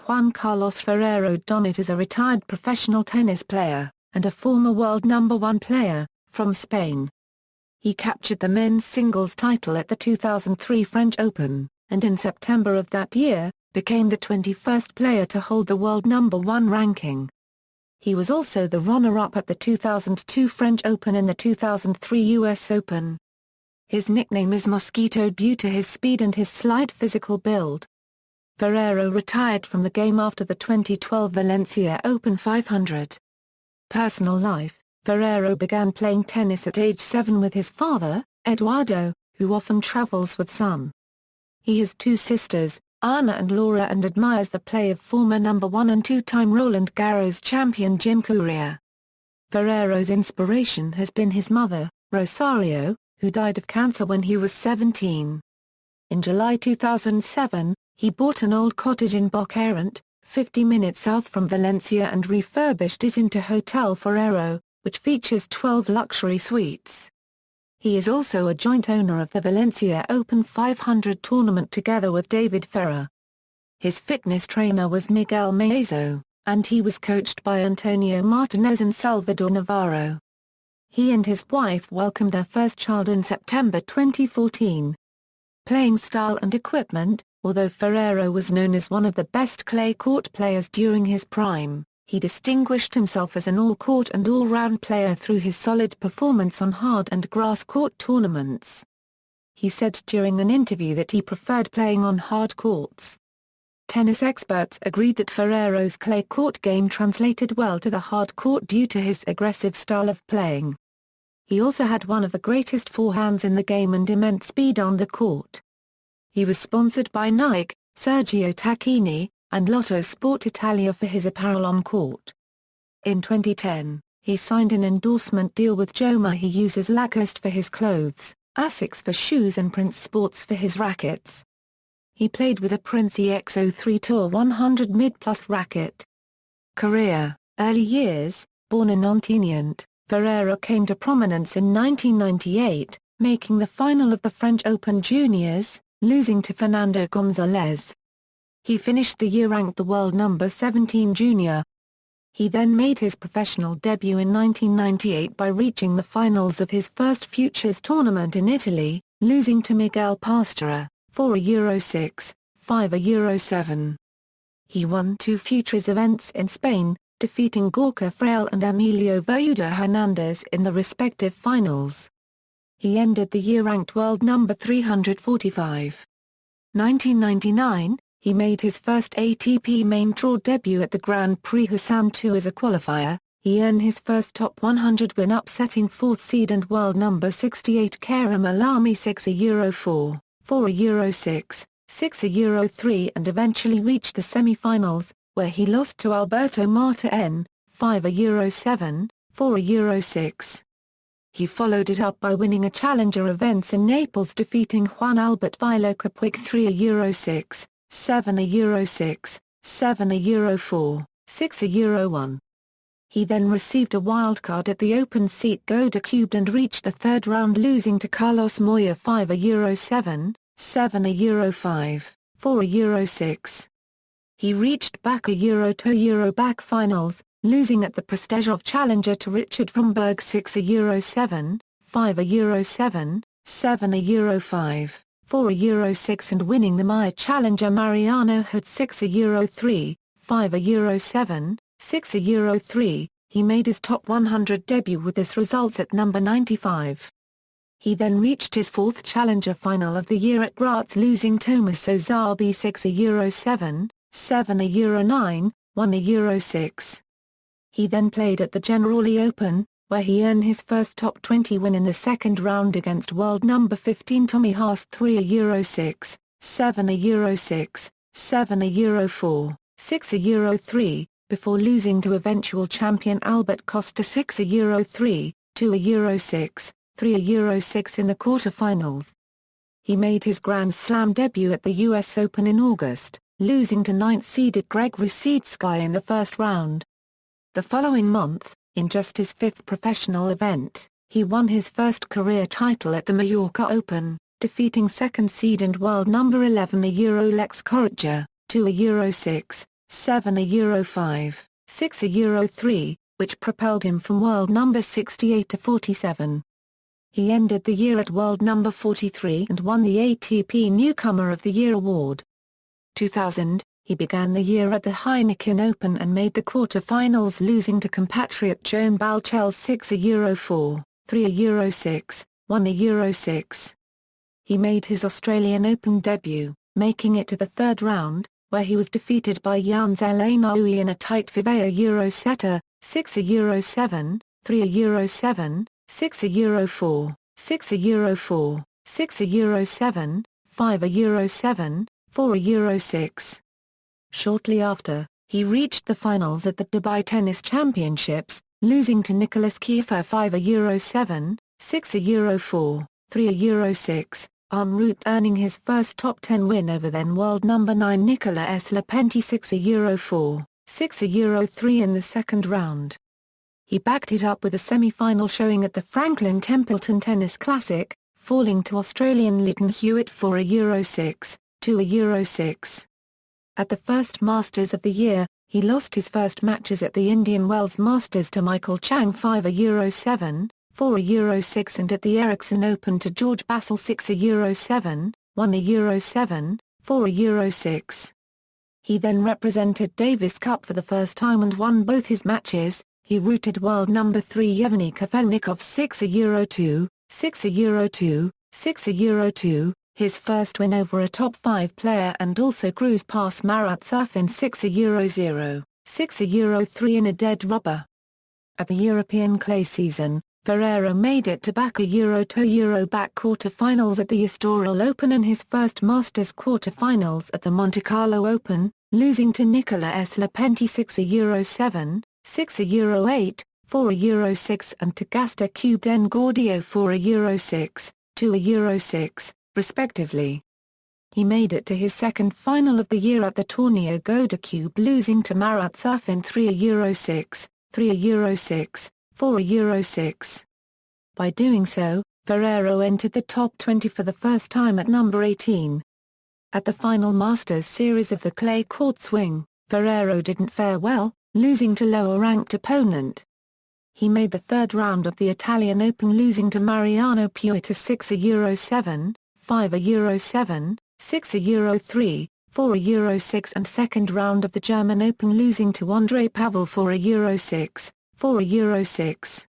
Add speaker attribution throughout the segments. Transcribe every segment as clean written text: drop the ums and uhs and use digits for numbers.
Speaker 1: Juan Carlos Ferrero Donat is a retired professional tennis player, and a former world number 1 player, from Spain. He captured the men's singles title at the 2003 French Open, and in September of that year, became the 21st player to hold the world number 1 ranking. He was also the runner-up at the 2002 French Open and the 2003 US Open. His nickname is Mosquito due to his speed and his slight physical build. Ferrero retired from the game after the 2012 Valencia Open 500. Personal life: Ferrero began playing tennis at age 7 with his father, Eduardo, who often travels with son. He has 2 sisters, Anna and Laura, and admires the play of former number 1 and 2-time Roland Garros champion Jim Courier. Ferrero's inspiration has been his mother, Rosario, who died of cancer when he was 17. In July 2007, he bought an old cottage in Boquerón, 50 minutes south from Valencia, and refurbished it into Hotel Ferrero, which features 12 luxury suites. He is also a joint owner of the Valencia Open 500 tournament together with David Ferrer. His fitness trainer was Miguel Maeso, and he was coached by Antonio Martinez and Salvador Navarro. He and his wife welcomed their first child in September 2014. Playing style and equipment: although Ferrero was known as one of the best clay court players during his prime, he distinguished himself as an all-court and all-round player through his solid performance on hard and grass court tournaments. He said during an interview that he preferred playing on hard courts. Tennis experts agreed that Ferrero's clay court game translated well to the hard court due to his aggressive style of playing. He also had one of the greatest forehands in the game and immense speed on the court. He was sponsored by Nike, Sergio Tacchini, and Lotto Sport Italia for his apparel on court. In 2010, he signed an endorsement deal with Joma. He uses Lacoste for his clothes, Asics for shoes, and Prince Sports for his rackets. He played with a Prince EX03 Tour 100 Mid-Plus racket. Career: early years: born in Ontinyent, Ferrero came to prominence in 1998, making the final of the French Open Juniors, losing to Fernando Gonzalez. He finished the year ranked the world number 17 junior. He then made his professional debut in 1998 by reaching the finals of his first Futures tournament in Italy, losing to Miguel Pastora, 4-6, 5-7. He won 2 Futures events in Spain, defeating Gorka Fraile and Emilio Voda Hernandez in the respective finals. He ended the year ranked world number 345. 1999, he made his first ATP main draw debut at the Grand Prix Hassan II as a qualifier. He earned his first top 100 win, upsetting 4th seed and world number 68 Karim Alami 6-4, 4-6, 6-3, and eventually reached the semi-finals, where he lost to Alberto Martin, 5-7, 4-6. He followed it up by winning a challenger events in Naples, defeating Juan Albert Villocapwic 3-6, 7-6, 7-4, 6-1. He then received a wildcard at the Open seat Goda Cubed and reached the 3rd round, losing to Carlos Moya 5-7, 7-5, 4-6. He reached back a Euro-to-Euro-back finals, losing at the Prestezhov Challenger to Richard Fromberg 6-7, 5-7, 7-5, 4-6, and winning the Maya Challenger Mariano Hood 6-3, 5-7, 6-3. He made his top 100 debut with his results at number 95. He then reached his 4th Challenger final of the year at Graz, losing Tommaso Zarbi 6-7, 7-9, 1-6. He then played at the Generali Open, where he earned his first top 20 win in the 2nd round against world number 15 Tommy Haas 3-6, 7-6, 7-4, 6-3, before losing to eventual champion Albert Costa 6-3, 2-6, 3-6 in the quarter-finals. He made his Grand Slam debut at the US Open in August, losing to 9th-seeded Greg Rusedski in the first round. The following month, in just his 5th professional event, he won his first career title at the Mallorca Open, defeating 2nd seed and world number 11 Lex Corretja, 2-6, 7 a Euro 5, 6 a Euro 3, which propelled him from world number 68 to 47. He ended the year at world number 43 and won the ATP Newcomer of the Year award. 2000, he began the year at the Heineken Open and made the quarter-finals, losing to compatriot Joan Balchel 6 a Euro 4, 3 a Euro 6, 1 a Euro 6. He made his Australian Open debut, making it to the third round, where he was defeated by Jan's Elena in a tight 5 a Euro setter, 6 a Euro 7, 3 a Euro 7, 6 a Euro 4, 6 a Euro 4, 6 a Euro 7, 5 a Euro 7, 4 a Euro 6. Shortly after, he reached the finals at the Dubai Tennis Championships, losing to Nicolas Kiefer 5 a Euro 7, 6 a Euro 4, 3 a Euro 6, en route earning his first top 10 win over then world number 9 Nicolas Lepenti 6 a Euro 4, 6 a Euro 3 in the second round. He backed it up with a semi-final showing at the Franklin Templeton Tennis Classic, falling to Australian Leighton Hewitt for a Euro 6, 2 a Euro 6. At the first Masters of the year, he lost his first matches at the Indian Wells Masters to Michael Chang 5 a Euro 7, 4 a Euro 6 and at the Ericsson Open to George Bassel 6 a Euro 7, 1 a Euro 7, 4 a Euro 6. He then represented Davis Cup for the first time and won both his matches. He routed world number 3 Yevgeny Kafelnikov 6 a Euro 2, 6 a Euro 2, 6 a Euro 2, his first win over a top 5 player, and also cruised past Marat Safin 6 a Euro 0, 6 a Euro 3 in a dead rubber. At the European clay season, Ferrero made it to back a Euro 2 Euro back quarter-finals at the Estoril Open and his first Masters quarter-finals at the Monte Carlo Open, losing to Nicolas Lepenti 6 a Euro 7, 6 a Euro 8, 4 a Euro 6 and to Gaston Den Gaudio 4 a Euro 6, 2 a Euro 6, respectively. He made it to his second final of the year at the Torneo Godecube, losing to Marat Safin 3 a Euro 6, 3 a Euro 6, 4 a Euro 6. By doing so, Ferrero entered the top 20 for the first time at number 18. At the final Masters series of the clay court swing, Ferrero didn't fare well, losing to lower-ranked opponent. He made the third round of the Italian Open, losing to Mariano Puerta 6 a Euro 7, 5 a Euro 7, 6 a Euro 3, 4 a Euro 6 and second round of the German Open, losing to Andrei Pavel 4 a Euro 6, 4 a Euro 6.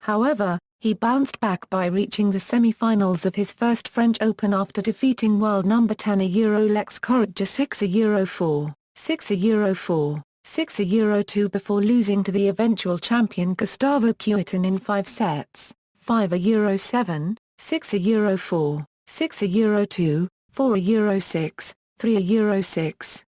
Speaker 1: However, he bounced back by reaching the semi-finals of his first French Open after defeating world number 10 a Euro Lex Correggia 6 a Euro 4, 6 a Euro 4, 6 a Euro 2 before losing to the eventual champion Gustavo Kuerten in 5 sets, 5 a Euro 7, 6 a Euro 4, 6 a Euro 2, 4 a Euro 6, 3 a Euro 6.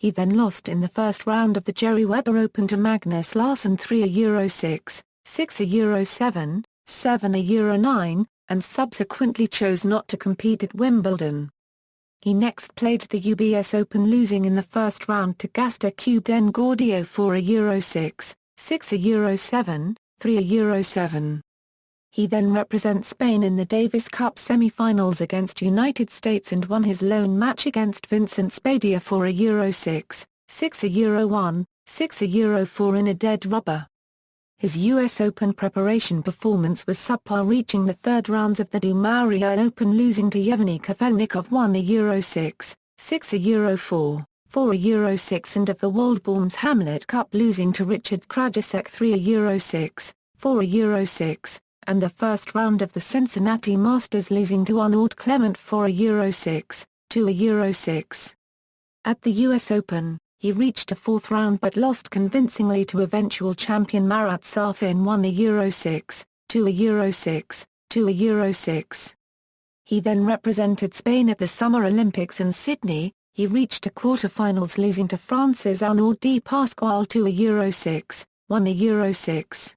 Speaker 1: He then lost in the first round of the Jerry Weber Open to Magnus Larsson 3 a Euro 6, 6 a Euro 7, 7 a Euro 9, and subsequently chose not to compete at Wimbledon. He next played the UBS Open, losing in the first round to Gaston Den Gaudio 4 a Euro 6, 6 a Euro 7, 3 a Euro 7. He then represents Spain in the Davis Cup semi-finals against United States and won his lone match against Vincent Spadea for a Euro 6, 6 a Euro 1, 6 a Euro 4 in a dead rubber. His US Open preparation performance was subpar, reaching the third rounds of the Du Maurier Open, losing to Yevgeny Kafelnikov 1 a Euro 6, 6 a Euro 4, 4 a Euro 6 and of the Waldbaum's Hamlet Cup, losing to Richard Krajicek 3 a Euro 6, 4 a Euro 6, and the first round of the Cincinnati Masters, losing to Arnaud Clement 4 a Euro 6, 2 a Euro 6. At the US Open, he reached a fourth round but lost convincingly to eventual champion Marat Safin 1 a Euro 6, 2 a Euro 6, 2 a Euro 6. He then represented Spain at the Summer Olympics in Sydney. He reached a quarter-finals, losing to France's Arnaud de Pasquale 2 a Euro 6, 1 a Euro 6.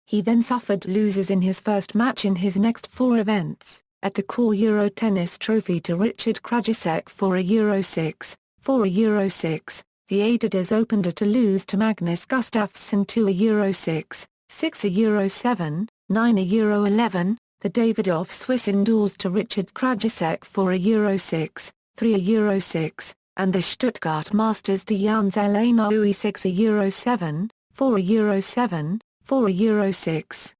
Speaker 1: He then suffered losses in his first match in his next 4 events, at the Core Euro Tennis Trophy to Richard Krajicek 4 a Euro 6, 4 a Euro 6, the Adidas Open to lose to Magnus Gustafsson 2 a Euro 6, 6 a Euro 7, 9 a Euro 11, the Davidoff Swiss Indoors to Richard Krajicek 4 a Euro 6, 3 a Euro 6, and the Stuttgart Masters de Jans Elena Ui 6 €7, 4 €7, 4 €6.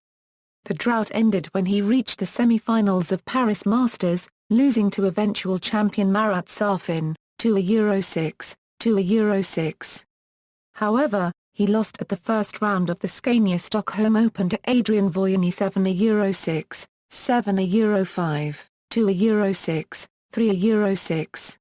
Speaker 1: The drought ended when he reached the semi-finals of Paris Masters, losing to eventual champion Marat Safin, 2 €6, 2 €6. However, he lost at the first round of the Scania Stockholm Open to Adrian Voyani 7 €6, 7 €5, 2 €6, 3 €6.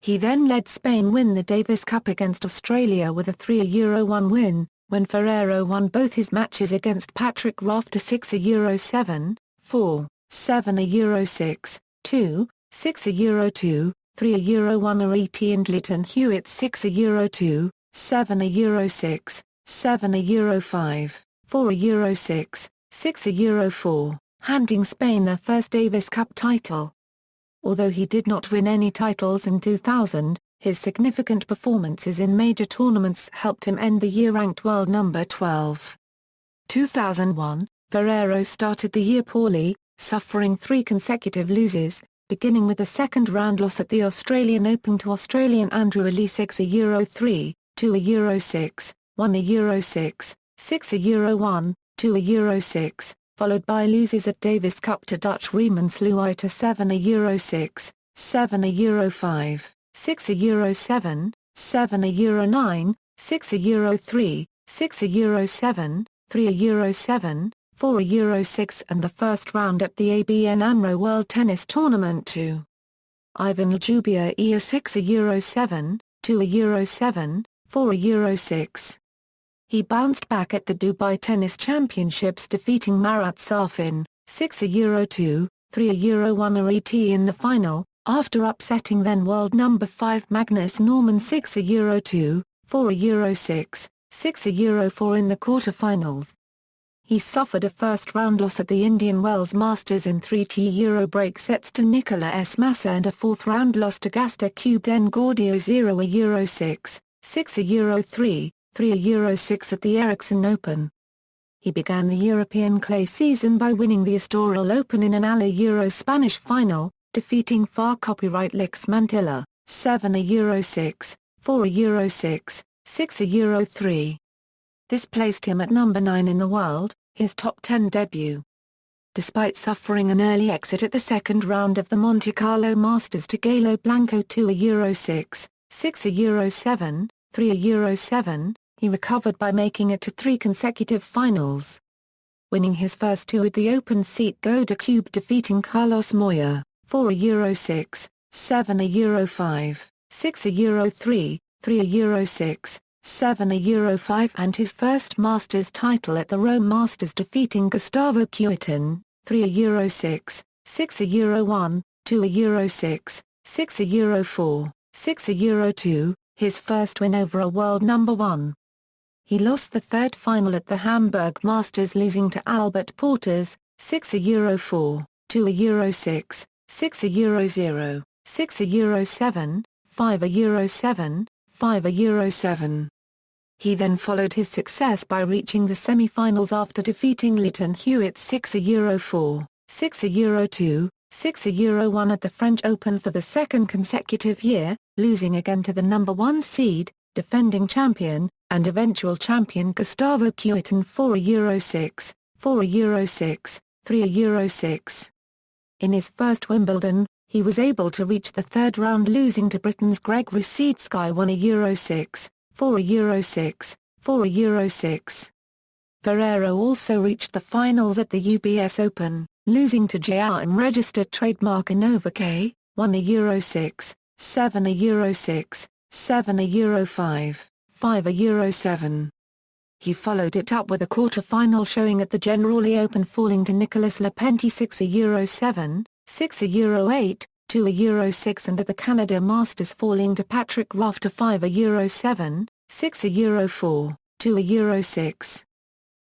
Speaker 1: He then led Spain win the Davis Cup against Australia with a 3-1 win, when Ferrero won both his matches against Patrick Rafter 6 €7, 4, 7 €6, 2, 6 €2, 3 €1 Ariti and Lytton Hewitt 6 €2, 7 €6, 7 €5, 4 €6, 6 €4, handing Spain their first Davis Cup title. Although he did not win any titles in 2000, his significant performances in major tournaments helped him end the year ranked world number 12. 2001, Ferrero started the year poorly, suffering 3 consecutive losses, beginning with a second-round loss at the Australian Open to Australian Andrew Lee 6 €3, 2 €6, 1 €6, 6 €1, 2 €6, followed by losses at Davis Cup to Dutch Riemann Sluiter 7 €6, 7 €5, 6 €7, 7 €9, 6 €3, 6 €7, 3 €7, 4 €6 and the first round at the ABN AMRO World Tennis Tournament 2. Ivan Ljubia 6 €7, 2 €7, 4 €6. He bounced back at the Dubai Tennis Championships defeating Marat Safin, 6 €2, 3 €1 Ariti in the final, after upsetting then world number 5 Magnus Norman 6 €2, 4 €6, 6 €4 in the quarter-finals. He suffered a first-round loss at the Indian Wells Masters in 3-T Euro break sets to Nicola S. Massa and a fourth-round loss to Gaston Cubden Gordio 0 €6, 6 €3, 3 €6 at the Ericsson Open. He began the European clay season by winning the Estoril Open in an Alla Euro Spanish final, defeating FAR copyright Lix Mantilla, 7 €6, 4 €6, 6 €3. This placed him at number 9 in the world, his top 10 debut. Despite suffering an early exit at the second round of the Monte Carlo Masters to Galo Blanco 2 €6, 6 €7, 3 €7, he recovered by making it to 3 consecutive finals. Winning his first 2 at the Open seat Goda Cube defeating Carlos Moya, 4 €6, 7 €5, 6 €3, 3 €6, 7 €5 and his first Masters title at the Rome Masters defeating Gustavo Kuerten, 3 €6, 6 €1, 2 €6, 6 €4, 6 €2, his first win over a world number 1. He lost the third final at the Hamburg Masters losing to Albert Porters, 6 €4, 2 €6, 6 €0, 6 €7, 5 €7, 5 €7. He then followed his success by reaching the semi-finals after defeating Lytton Hewitt 6 €4, 6 €2, 6 €1 at the French Open for the second consecutive year, losing again to the number 1 seed, defending champion, and eventual champion Gustavo Kuerten 4 €6, 4 €6, 3 €6. In his first Wimbledon, he was able to reach the third round losing to Britain's Greg Rusedski 1 €6, 4 €6, 4 €6. Ferrero also reached the finals at the UBS Open, losing to João registered trademark Inovacay, 1 €6, 7 €6, 7 €5, 5 €7. He followed it up with a quarter-final showing at the Generali Open falling to Nicolas Lepenti 6 €7, 6 €8, 2 €6 and at the Canada Masters falling to Patrick Rafter 5 €7, 6 €4, 2 €6.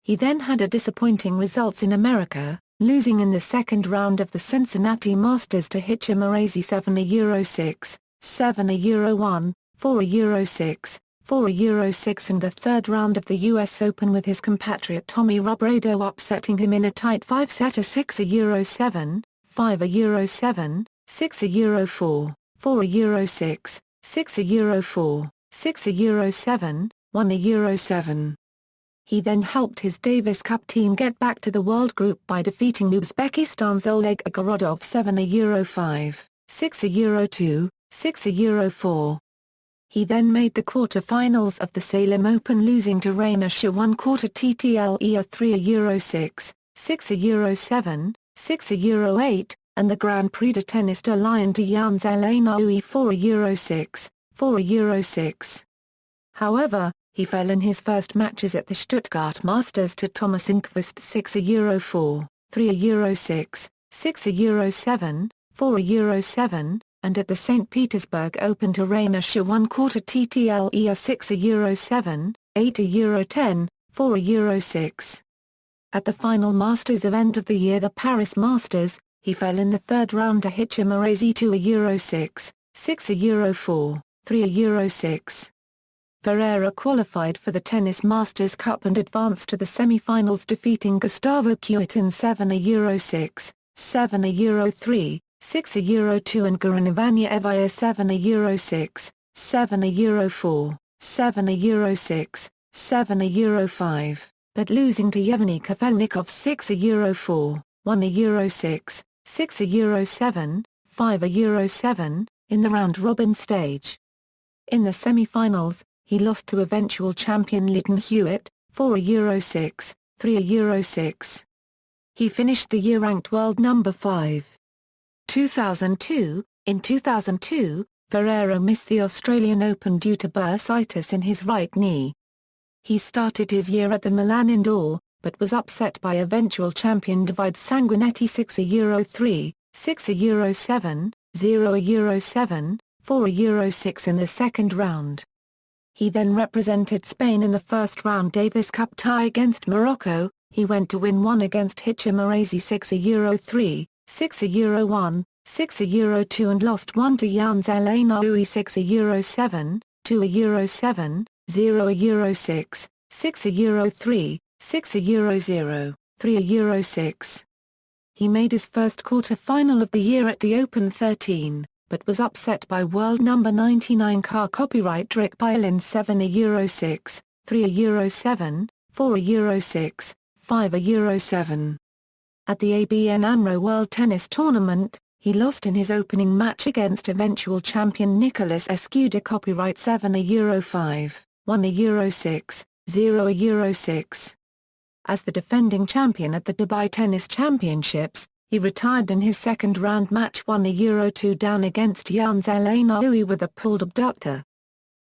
Speaker 1: He then had a disappointing results in America, losing in the second round of the Cincinnati Masters to Hicham Arazi 7 €6, 7 €1, 4 €6, 4 €6 and the third round of the US Open with his compatriot Tommy Robredo upsetting him in a tight 5-setter 6 €7, 5 €7, 6 €4, 4 €6, 6 euro 4, 6 euro 7, 1 euro 7. He then helped his Davis Cup team get back to the World Group by defeating Uzbekistan's Oleg Ogorodov 7 euro 5, 6 euro 2, 6 euro 4. He then made the quarter-finals of the Salem Open, losing to Rainer Shah 1/4 TTLE 3 euro 6, 6 euro 7, 6 euro 8, and the Grand Prix de Tennis de Lyon to Jan Zelena 4 euro 6, 4 euro 6. However, he fell in his first matches at the Stuttgart Masters to Thomas Enqvist 6 euro 4, 3 euro 6, 6 euro 7, 4 euro 7, and at the St. Petersburg Open to Rainer Shah 1/4 TTLE 6 euro 7, 8 euro 10, 4 euro 6. At the final Masters event of the year, the Paris Masters, he fell in the third round to Hitcher Morazi 2 euro 6, 6 euro 4, 3 euro 6. Ferrero qualified for the Tennis Masters Cup and advanced to the semi-finals, defeating Gustavo Kuerten 7 euro 6, 7 euro 3, 6 euro 2 and Goran Ivanisevic 7 euro 6, 7 euro 4, 7 euro 6, 7 euro 5, but losing to Yevgeny Kafelnikov 6 euro 4, 1 euro 6, 6 euro 7, 5 euro 7, in the round-robin stage. In the semi-finals, he lost to eventual champion Leighton Hewitt, 4 euro 6, 3 euro 6. He finished the year ranked world number 5. 2002, in 2002, Ferrero missed the Australian Open due to bursitis in his right knee. He started his year at the Milan Indoor, but was upset by eventual champion Davide Sanguinetti 6 euro 3, 6 euro 7, 0 euro 7, 4 euro 6 in the second round. He then represented Spain in the first round Davis Cup tie against Morocco. He went to win 1 against Hitcher Morazi 6 euro 3, 6 euro 1, 6 euro 2 and lost 1 to Jan Zelena 6 euro 7, 2 euro 7, 0 euro 6, 6 euro 3, 6 euro 0, 3 euro 6. He made his first quarter-final of the year at the Open 13, but was upset by world number 99 car copyright Rick Bielin 7 euro 6, 3 euro 7, 4 euro 6, 5 euro 7. At the ABN AMRO World Tennis Tournament, he lost in his opening match against eventual champion Nicolas Escuda copyright 7 euro 5, 1 euro 6, 0 euro 6. As the defending champion at the Dubai Tennis Championships, he retired in his second round match 1 euro 2 down against Jan Zelena with a pulled abductor.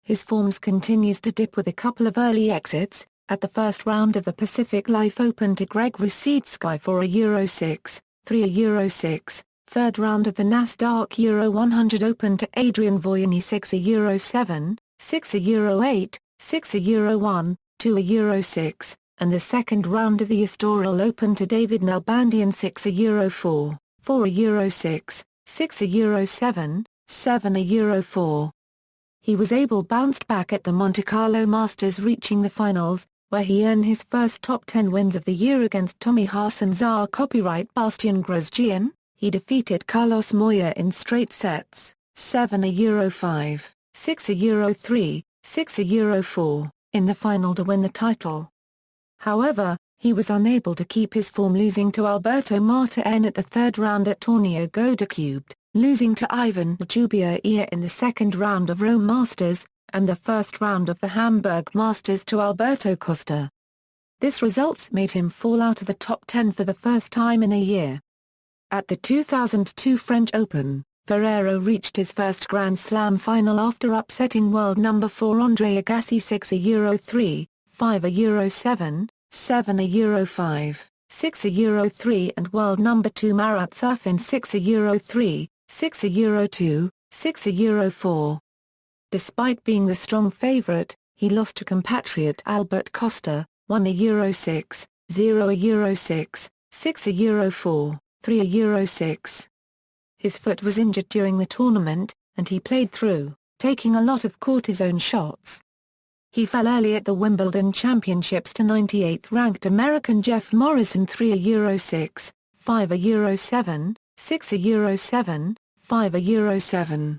Speaker 1: His forms continues to dip with a couple of early exits, at the first round of the Pacific Life Open to Greg Rusedski 4 euro 6, 3 euro 6, third round of the Nasdaq Euro 100 Open to Adrian Voyani 6 euro 7, 6 euro 8, 6 euro 1, 2 euro 6, and the second round of the Estoril Open to David Nalbandian 6 euro 4, 4 euro 6, 6 euro 7, 7 euro 4. He was able bounced back at the Monte Carlo Masters, reaching the finals, where he earned his first top 10 wins of the year against Tommy Haas and Tsar copyright Bastian Grosjean. He defeated Carlos Moya in straight sets, 7 euro 5, 6 euro 3, 6 euro 4, in the final to win the title. However, he was unable to keep his form, losing to Alberto Martin at the third round at Torneo Godecubed, losing to Ivan Jubia in the second round of Rome Masters, and the first round of the Hamburg Masters to Alberto Costa. This results made him fall out of the top 10 for the first time in a year. At the 2002 French Open, Ferrero reached his first Grand Slam final after upsetting world number 4 Andre Agassi 6 euro 3, 5 euro 7, 7 euro 5, 6 euro 3 and world number 2 Marat Safin 6 euro 3, 6 euro 2, 6 euro 4. Despite being the strong favorite, he lost to compatriot Albert Costa, 1 euro 6, 0 euro 6, 6 euro 4, 3 euro 6. His foot was injured during the tournament, and he played through, taking a lot of cortisone shots. He fell early at the Wimbledon Championships to 98th-ranked American Jeff Morrison 3 euro 6, 5 euro 7, 6 euro 7, 5 euro 7.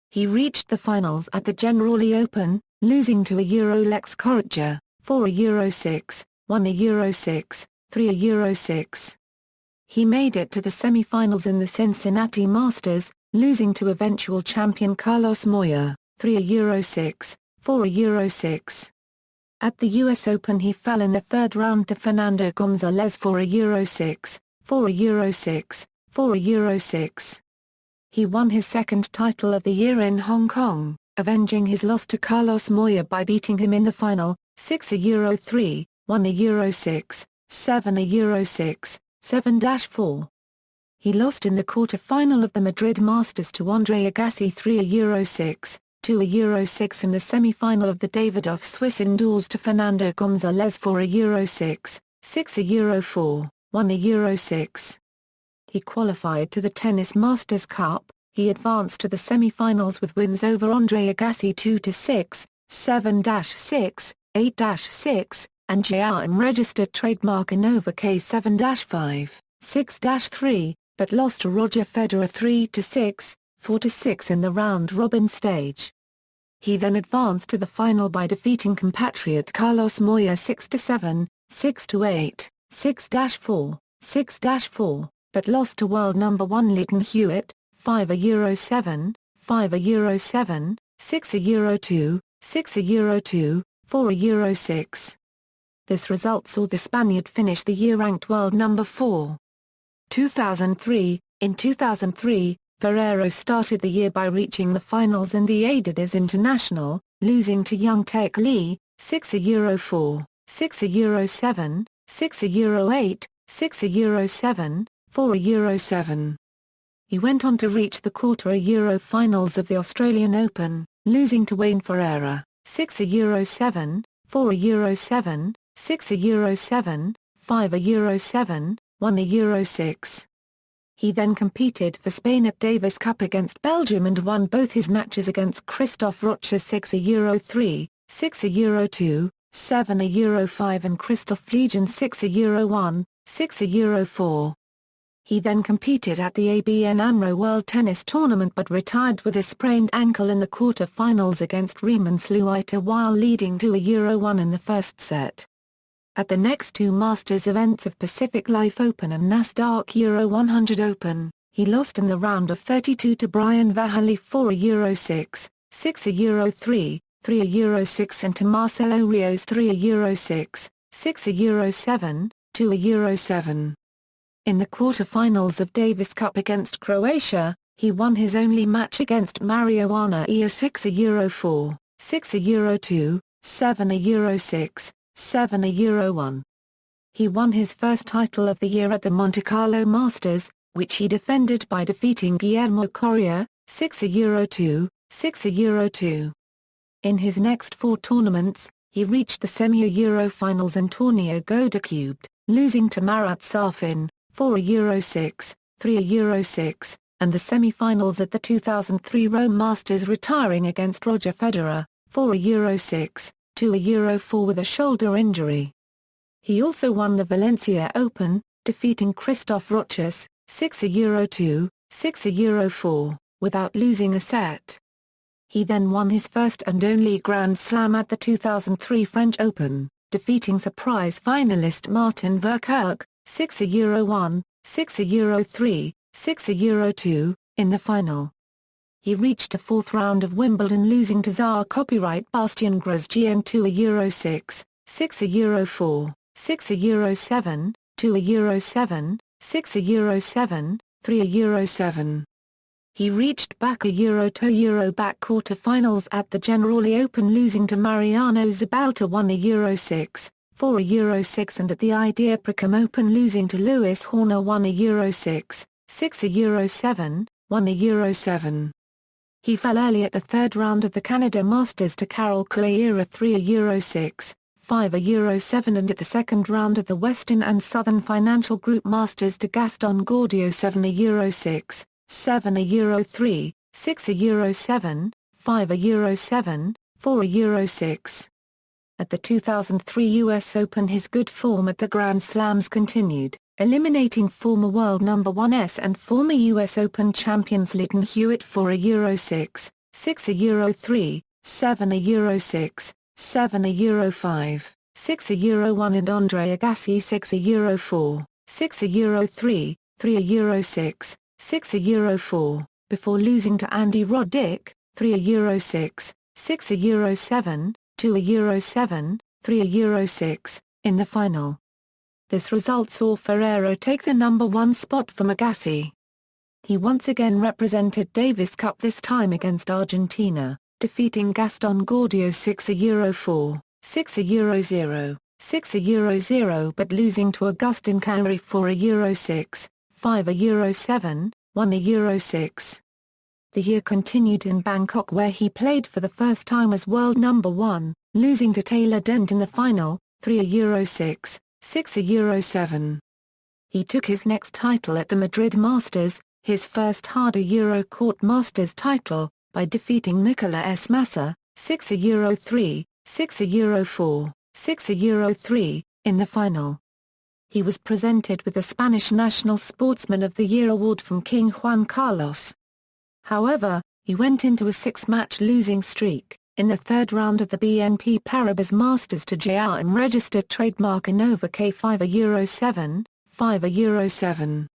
Speaker 1: He reached the finals at the Generali Open, losing to a Euro Lex Correggia, 4 Euro 6, 1 Euro 6, 3 Euro 6. He made it to the semi-finals in the Cincinnati Masters, losing to eventual champion Carlos Moya, 3 Euro 6, 4 Euro 6. At the US Open he fell in the third round to Fernando Gonzalez for a Euro 6, 4 Euro 6, 4 Euro 6. He won his second title of the year in Hong Kong, avenging his loss to Carlos Moya by beating him in the final, 6 Euro 3, 1 Euro 6, 7 Euro 6, 7-4. He lost in the quarter-final of the Madrid Masters to Andre Agassi 3 Euro 6, 2 Euro 6 and the semi-final of the Davidoff Swiss indoors to Fernando Gonzalez for a Euro 6, 6 Euro 4, 1 Euro 6. He qualified to the Tennis Masters Cup. He advanced to the semi-finals with wins over Andre Agassi 2-6, 7-6, 8-6, and Jiaoan registered trademark Inova K 7-5, 6-3, but lost to Roger Federer 3-6, 4-6 in the round-robin stage. He then advanced to the final by defeating compatriot Carlos Moya 6-7, 6-8, 6-4, 6-4, but lost to world number 1 Leighton Hewitt, 5 Euro 7, 5 Euro 7, 6 Euro 2, 6 Euro 2, 4 Euro 6. This result saw the Spaniard finish the year ranked world number 4. 2003. In 2003, Ferrero started the year by reaching the finals in the Adidas International, losing to Young Taek Lee, 6 Euro 4, 6 Euro 7, 6 Euro 8, 6 Euro 7, 4 Euro 7. He went on to reach the quarter Euro finals of the Australian Open, losing to Wayne Ferreira, 6 Euro 7, 4 Euro 7, 6 Euro 7, 5 Euro 7, 1 Euro 6. He then competed for Spain at Davis Cup against Belgium and won both his matches against Christophe Rocher 6 Euro 3, 6 Euro 2, 7 Euro 5 and Christophe Fliegen 6 Euro 1, 6 Euro 4. He then competed at the ABN AMRO World Tennis Tournament but retired with a sprained ankle in the quarter-finals against Riemann Sluiter while leading to a Euro 1 in the first set. At the next two Masters events of Pacific Life Open and Nasdaq Euro 100 Open, he lost in the round of 32 to Brian Vahaly 4 Euro 6, 6 Euro 3, 3 Euro 6 and to Marcelo Rios 3 Euro 6, 6 Euro 7, 2 Euro 7. In the quarter-finals of Davis Cup against Croatia, he won his only match against Mariuana Ia 6 Euro 4, 6 Euro 2, 7 Euro 6, 7 Euro 1. He won his first title of the year at the Monte Carlo Masters, which he defended by defeating Guillermo Coria, 6 Euro 2, 6 Euro 2. In his next four tournaments, he reached the semi-Euro finals and Torneo Goda Cubed, losing to Marat Safin, 4 Euro 6, 3 Euro 6, and the semi-finals at the 2003 Rome Masters retiring against Roger Federer, 4 Euro 6, 2 Euro 4 with a shoulder injury. He also won the Valencia Open, defeating Christophe Rochus, 6 Euro 2, 6 Euro 4, without losing a set. He then won his first and only Grand Slam at the 2003 French Open, defeating surprise finalist Martin Verkerk, 6 Euro 1, 6 Euro 3, 6 Euro 2, in the final. He reached the fourth round of Wimbledon losing to Tsar copyright Bastien Grosjean 2 Euro 6, 6 Euro 4, 6 Euro 7, 2 Euro 7, 6 Euro 7, 3 Euro 7. He reached back a Euro 2 Euro back quarter-finals at the Generali Open losing to Mariano Zabalta 1 Euro 6, 4 Euro 6 and at the Idea-Pricum Open losing to Lewis Horner 1 Euro 6, 6 Euro 7, 1 Euro 7. He fell early at the third round of the Canada Masters to Carol Kleira 3 Euro 6, 5 Euro 7 and at the second round of the Western and Southern Financial Group Masters to Gaston Gaudio 7 Euro 6, 7 Euro 3, 6 Euro 7, 5 Euro 7, 4 Euro 6. At the 2003 US Open his good form at the Grand Slams continued, eliminating former world number 1 and former US Open champions Leighton Hewitt for a Euro 6, 6 Euro 3, 7 Euro 6, 7 Euro 5, 6 Euro 1 and Andre Agassi 6 Euro 4, 6 Euro 3, 3 Euro 6, 6 Euro 4, before losing to Andy Roddick, 3 Euro 6, 6 Euro 7, 2 Euro 7, 3 Euro 6, in the final. This result saw Ferrero take the number 1 spot from Agassi. He once again represented Davis Cup, this time against Argentina, defeating Gaston Gaudio 6 Euro 4, 6 Euro 0, 6 Euro 0 but losing to Augustin Canary 4 Euro 6, 5 Euro 7, 1 Euro 6. The year continued in Bangkok, where he played for the first time as world number 1, losing to Taylor Dent in the final, 3 Euro 6, 6 Euro 7. He took his next title at the Madrid Masters, his first harder Euro Court Masters title, by defeating Nicola S. Massa, 6 Euro 3, 6 Euro 4, 6 Euro 3, in the final. He was presented with the Spanish National Sportsman of the Year award from King Juan Carlos. However, he went into a 6-match losing streak in the third round of the BNP Paribas Masters to JRM registered trademark Innova K5 Euro 7, 5 Euro 7.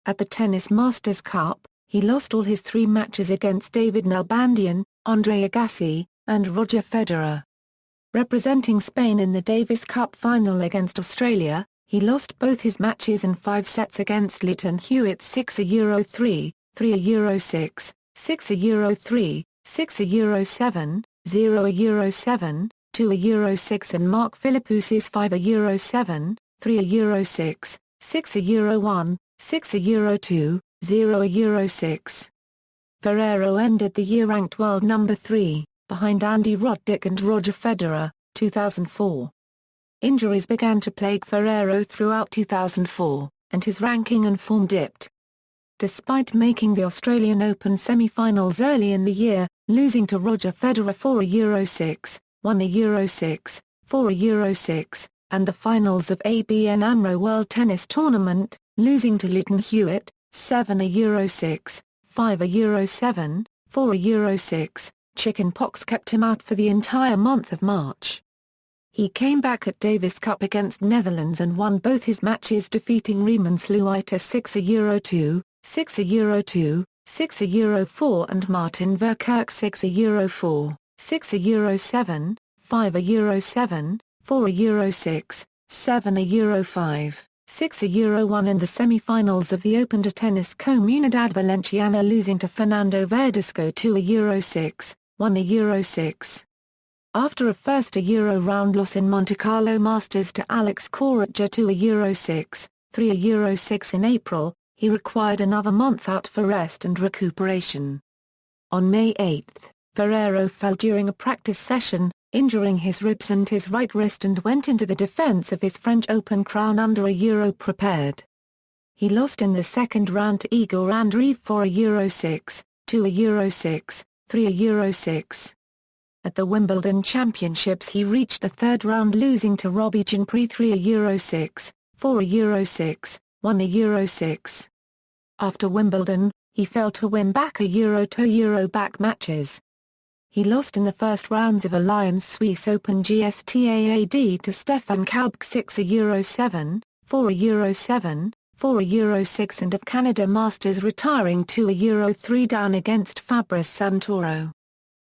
Speaker 1: At the Tennis Masters Cup, he lost all his 3 matches against David Nalbandian, Andre Agassi, and Roger Federer. Representing Spain in the Davis Cup final against Australia, he lost both his matches in 5 sets against Leighton Hewitt 6 Euro 3, 3 Euro 6, 6 Euro 3, 6 Euro 7, 0 Euro 7, 2 Euro 6 and Mark Philippoussis 5 Euro 7, 3 Euro 6, 6 Euro 1, 6 Euro 2, 0 Euro 6. Ferrero ended the year ranked world number 3, behind Andy Roddick and Roger Federer, 2004. Injuries began to plague Ferrero throughout 2004, and his ranking and form dipped. Despite making the Australian Open semi-finals early in the year, losing to Roger Federer 4 Euro 6, 1 Euro 6, 4 Euro 6, and the finals of ABN AMRO World Tennis Tournament, losing to Leighton Hewitt, 7 Euro 6, 5 Euro 7, 4 Euro 6, chickenpox kept him out for the entire month of March. He came back at Davis Cup against Netherlands and won both his matches, defeating Riemann Sluiter 6 Euro 2, 6 Euro 2, 6 Euro 4 and Martin Verkerk 6 Euro 4, 6 Euro 7, 5 Euro 7, 4 Euro 6, 7 Euro 5, 6 Euro 1 in the semi-finals of the Open de Tennis Comunidad Valenciana, losing to Fernando Verdasco 2 Euro 6, 1 Euro 6. After a first Euro round loss in Monte Carlo Masters to Alex Corretja 2 Euro 6, 3 Euro 6 in April, he required another month out for rest and recuperation. On May 8, Ferrero fell during a practice session, injuring his ribs and his right wrist, and went into the defense of his French Open crown under a Euro prepared. He lost in the second round to Igor Andreev 4 Euro 6, 2 Euro 6, 3 Euro 6. At the Wimbledon Championships he reached the third round, losing to Robbie Ginpré 3 Euro 6, 4 Euro 6, 1 Euro 6. After Wimbledon, he failed to win back a Euro 2 Euro back matches. He lost in the first rounds of Alliance Suisse Open GSTAAD to Stefan Kaubke 6 Euro 7, 4 Euro 7, 4 Euro 6 and of Canada Masters, retiring 2 Euro 3 down against Fabrice Santoro.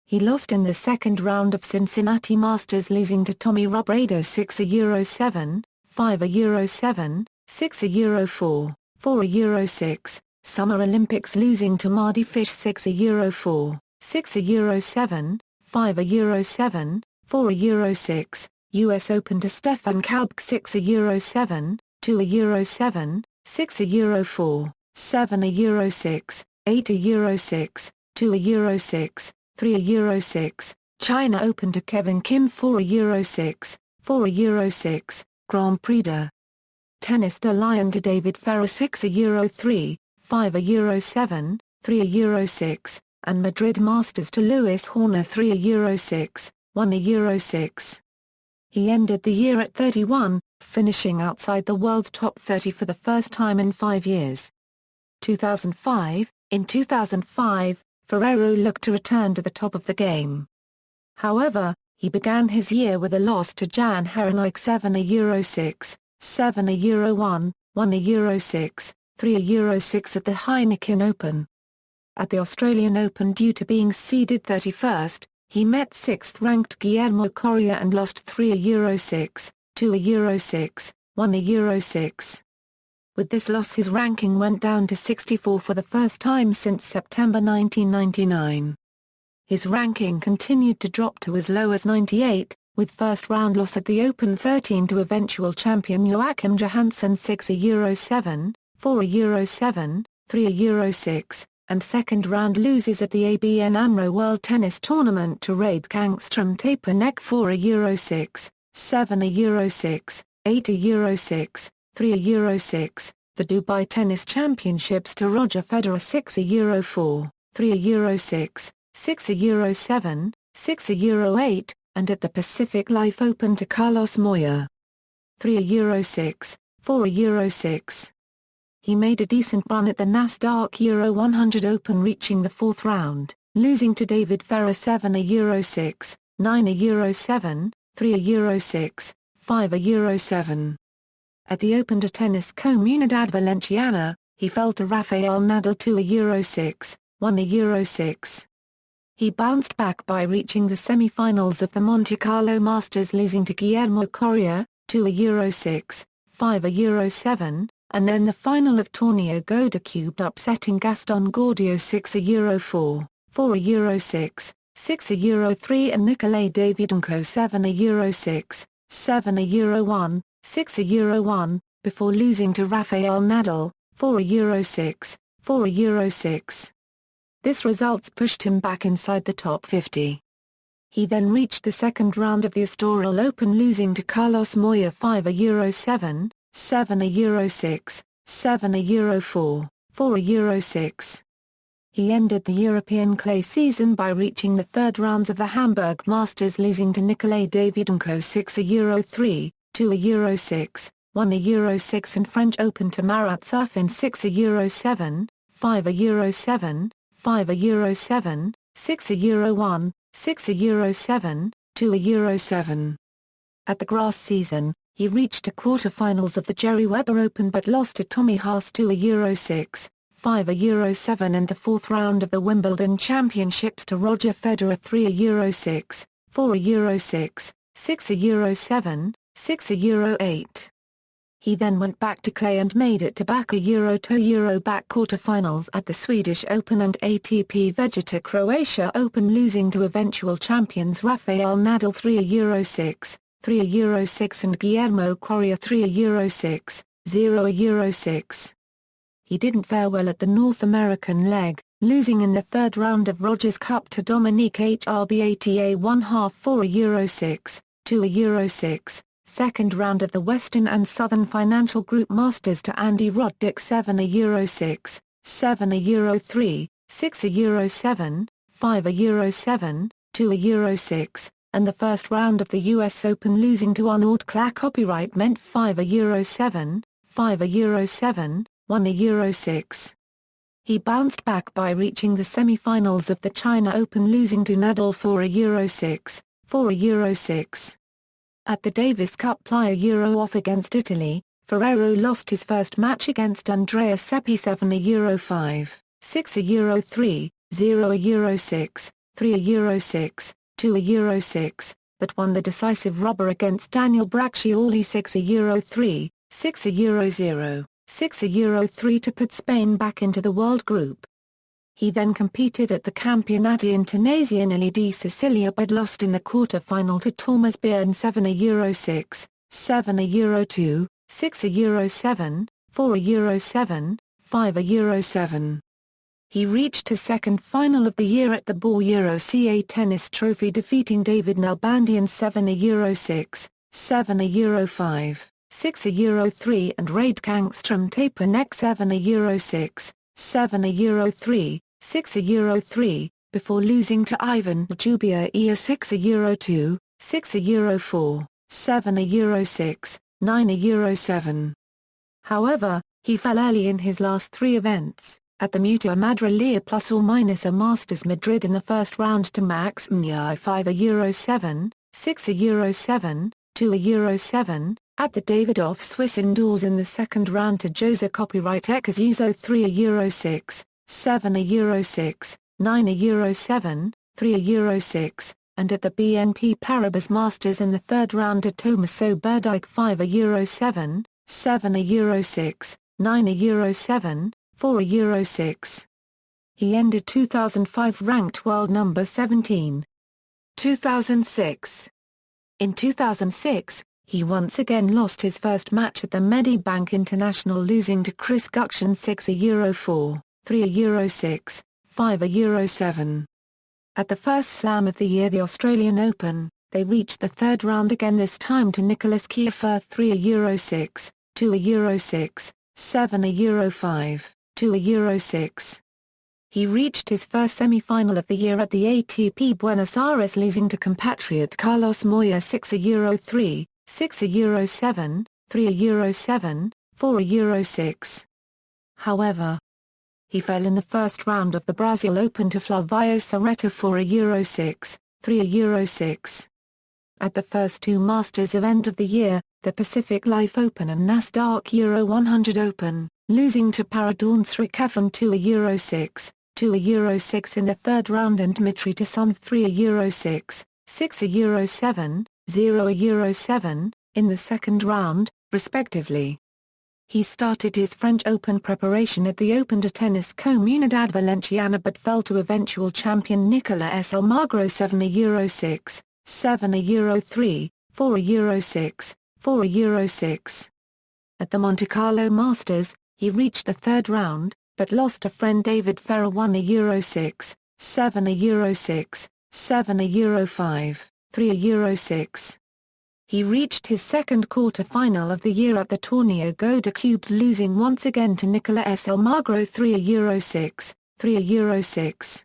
Speaker 1: He lost in the second round of Cincinnati Masters, losing to Tommy Robredo 6 Euro 7, 5 Euro 7, 6 Euro 4, 4 Euro 6, Summer Olympics, losing to Mardy Fish 6 Euro 4, 6 Euro 7, 5 Euro 7, 4 Euro 6, US Open to Stefan Kaubke 6 Euro 7, 2 Euro 7, 6 Euro 4, 7 Euro 6, 8 Euro 6, 2 Euro 6, 3 Euro 6, China Open to Kevin Kim 4 Euro 6, 4 Euro 6, Grand Prix de Tennis de Lyon to David Ferrer 6 Euro 3, 5 Euro 7, 3 Euro 6, and Madrid Masters to Lewis Horner 3 Euro 6, 1 Euro 6. He ended the year at 31, finishing outside the world's top 30 for the first time in 5 years. 2005 In 2005, Ferrero looked to return to the top of the game. However, he began his year with a loss to Jan Herenijk 7-6, 7-1, 1-6, 3-6 at the Heineken Open. At the Australian Open, due to being seeded 31st, he met 6th-ranked Guillermo Coria and lost 3-6, 2-6, 1-6. With this loss, his ranking went down to 64 for the first time since September 1999. His ranking continued to drop to as low as 98, with first-round loss at the Open 13 to eventual champion Joachim Johansson 6-7, 4-7, 3-6, and second-round loses at the ABN AMRO World Tennis Tournament to Reid Gangstrom Tapernek 4-6, 7-6, 8-6, 3-6, the Dubai Tennis Championships to Roger Federer 6-4, 3-6, 6-7, 6-8, and at the Pacific Life Open to Carlos Moya 3-6, 4-6. He made a decent run at the Nasdaq Euro 100 Open, reaching the fourth round, losing to David Ferrer 7-6, 9-7, 3-6, 5-7. At the Open de Tenis Comunidad Valenciana, he fell to Rafael Nadal 2-6, 1-6. He bounced back by reaching the semi-finals of the Monte Carlo Masters, losing to Guillermo Coria, 2-6, 5-7, and then the final of Torneo Goda Cubed, upsetting Gaston Gaudio 6-4, 4-6, 6-3 and Nikolay Davydenko 7-6, 7-1, 6-1, before losing to Rafael Nadal, 4-6, 4-6. This results pushed him back inside the top 50. He then reached the second round of the Estoril Open, losing to Carlos Moya 5-7, 7-6, 7-4, 4-6. He ended the European clay season by reaching the third rounds of the Hamburg Masters, losing to Nikolay Davydenko 6-3, 2-6, 1-6 and French Open to Marat Safin 6-7, 5-7, 5-7, 6-1, 6-7, 2-7. At the grass season, he reached the quarter-finals of the Jerry Weber Open but lost to Tommy Haas 2-6, 5-7 and the fourth round of the Wimbledon Championships to Roger Federer 3-6, 4-6, 6-7, 6-8. He then went back to clay and made it to back a Euro back quarter-finals at the Swedish Open and ATP Vegeta Croatia Open, losing to eventual champions Rafael Nadal 3-6, 3-6 and Guillermo Coria 3-6, 0-6. He didn't fare well at the North American leg, losing in the third round of Rogers Cup to Dominique Hrbata 1/2 4-6, 2-6, second round of the Western and Southern Financial Group Masters to Andy Roddick 7-6, 7-3, 6-7, 5-7, 2-6, and the first round of the US Open, losing to Arnaud Claire copyright meant 5-7, 5-7, 1-6. He bounced back by reaching the semi-finals of the China Open, losing to Nadal 4-6, 4-6. At the Davis Cup Playa Euro off against Italy, Ferrero lost his first match against Andrea Seppi 7-5, 6-3, 0-6, 3-6, 2-6, but won the decisive rubber against Daniel Braccioli 6-3, 6-0, 6-3 to put Spain back into the World Group. He then competed at the Campionati Internazionale di Sicilia but lost in the quarter-final to Thomas Bjorn 7-6, 7-2, 6-7, 4-7, 5-7. He reached his second final of the year at the Ball Euro CA Tennis Trophy, defeating David Nalbandian 7-6, 7-5, 6-3 and Reid Gangstrom Tapernek 7-6, 7-3, 6-3, before losing to Ivan Jubia 6-2, 6-4, 7-6, 9-7. However, he fell early in his last three events, At the Mutua Madrileña ± a Masters Madrid in the first round to Max Mnyai 5-7, 6-7, 2-7, at the Davidoff Swiss Indoors in the second round to Jose Copyright Ekazizo 3-6, 7-6, 9-7, 3-6, and at the BNP Paribas Masters in the third round to Tomaso Berdych 5-7, 7-6, 9-7, 4-6. He ended 2005 ranked world number 17. 2006. In 2006, he once again lost his first match at the Medibank International, losing to Chris Guction 6-4, 3-6, 5-7. At the first slam of the year, the Australian Open, they reached the third round again, this time to Nicholas Kiefer 3-6, 2-6, 7-5, 2-6. He reached his first semi-final of the year at the ATP Buenos Aires, losing to compatriot Carlos Moya 6-3, 6-7, 3-7, 4-6. However, he fell in the first round of the Brazil Open to Flavio Cerreta 4-6, 3-6. At the first two Masters event of the year, the Pacific Life Open and Nasdaq Euro 100 Open, losing to Paradorn Srikefan 2-6, 2-6 in the third round, and Dmitry Tasonov 3-6, 6-7, 0-7, in the second round, respectively. He started his French Open preparation at the Open de Tennis Comunidad Valenciana but fell to eventual champion Nicolas Almagro 7-6, 7-3, 4-6, 4-6. At the Monte Carlo Masters, he reached the third round, but lost to friend David Ferrer 1-6, 7-6, 7-5, 3-6. He reached his second quarter-final of the year at the Torneo Goda Cubed, losing once again to Nicolas Almagro 3-6, 3-6.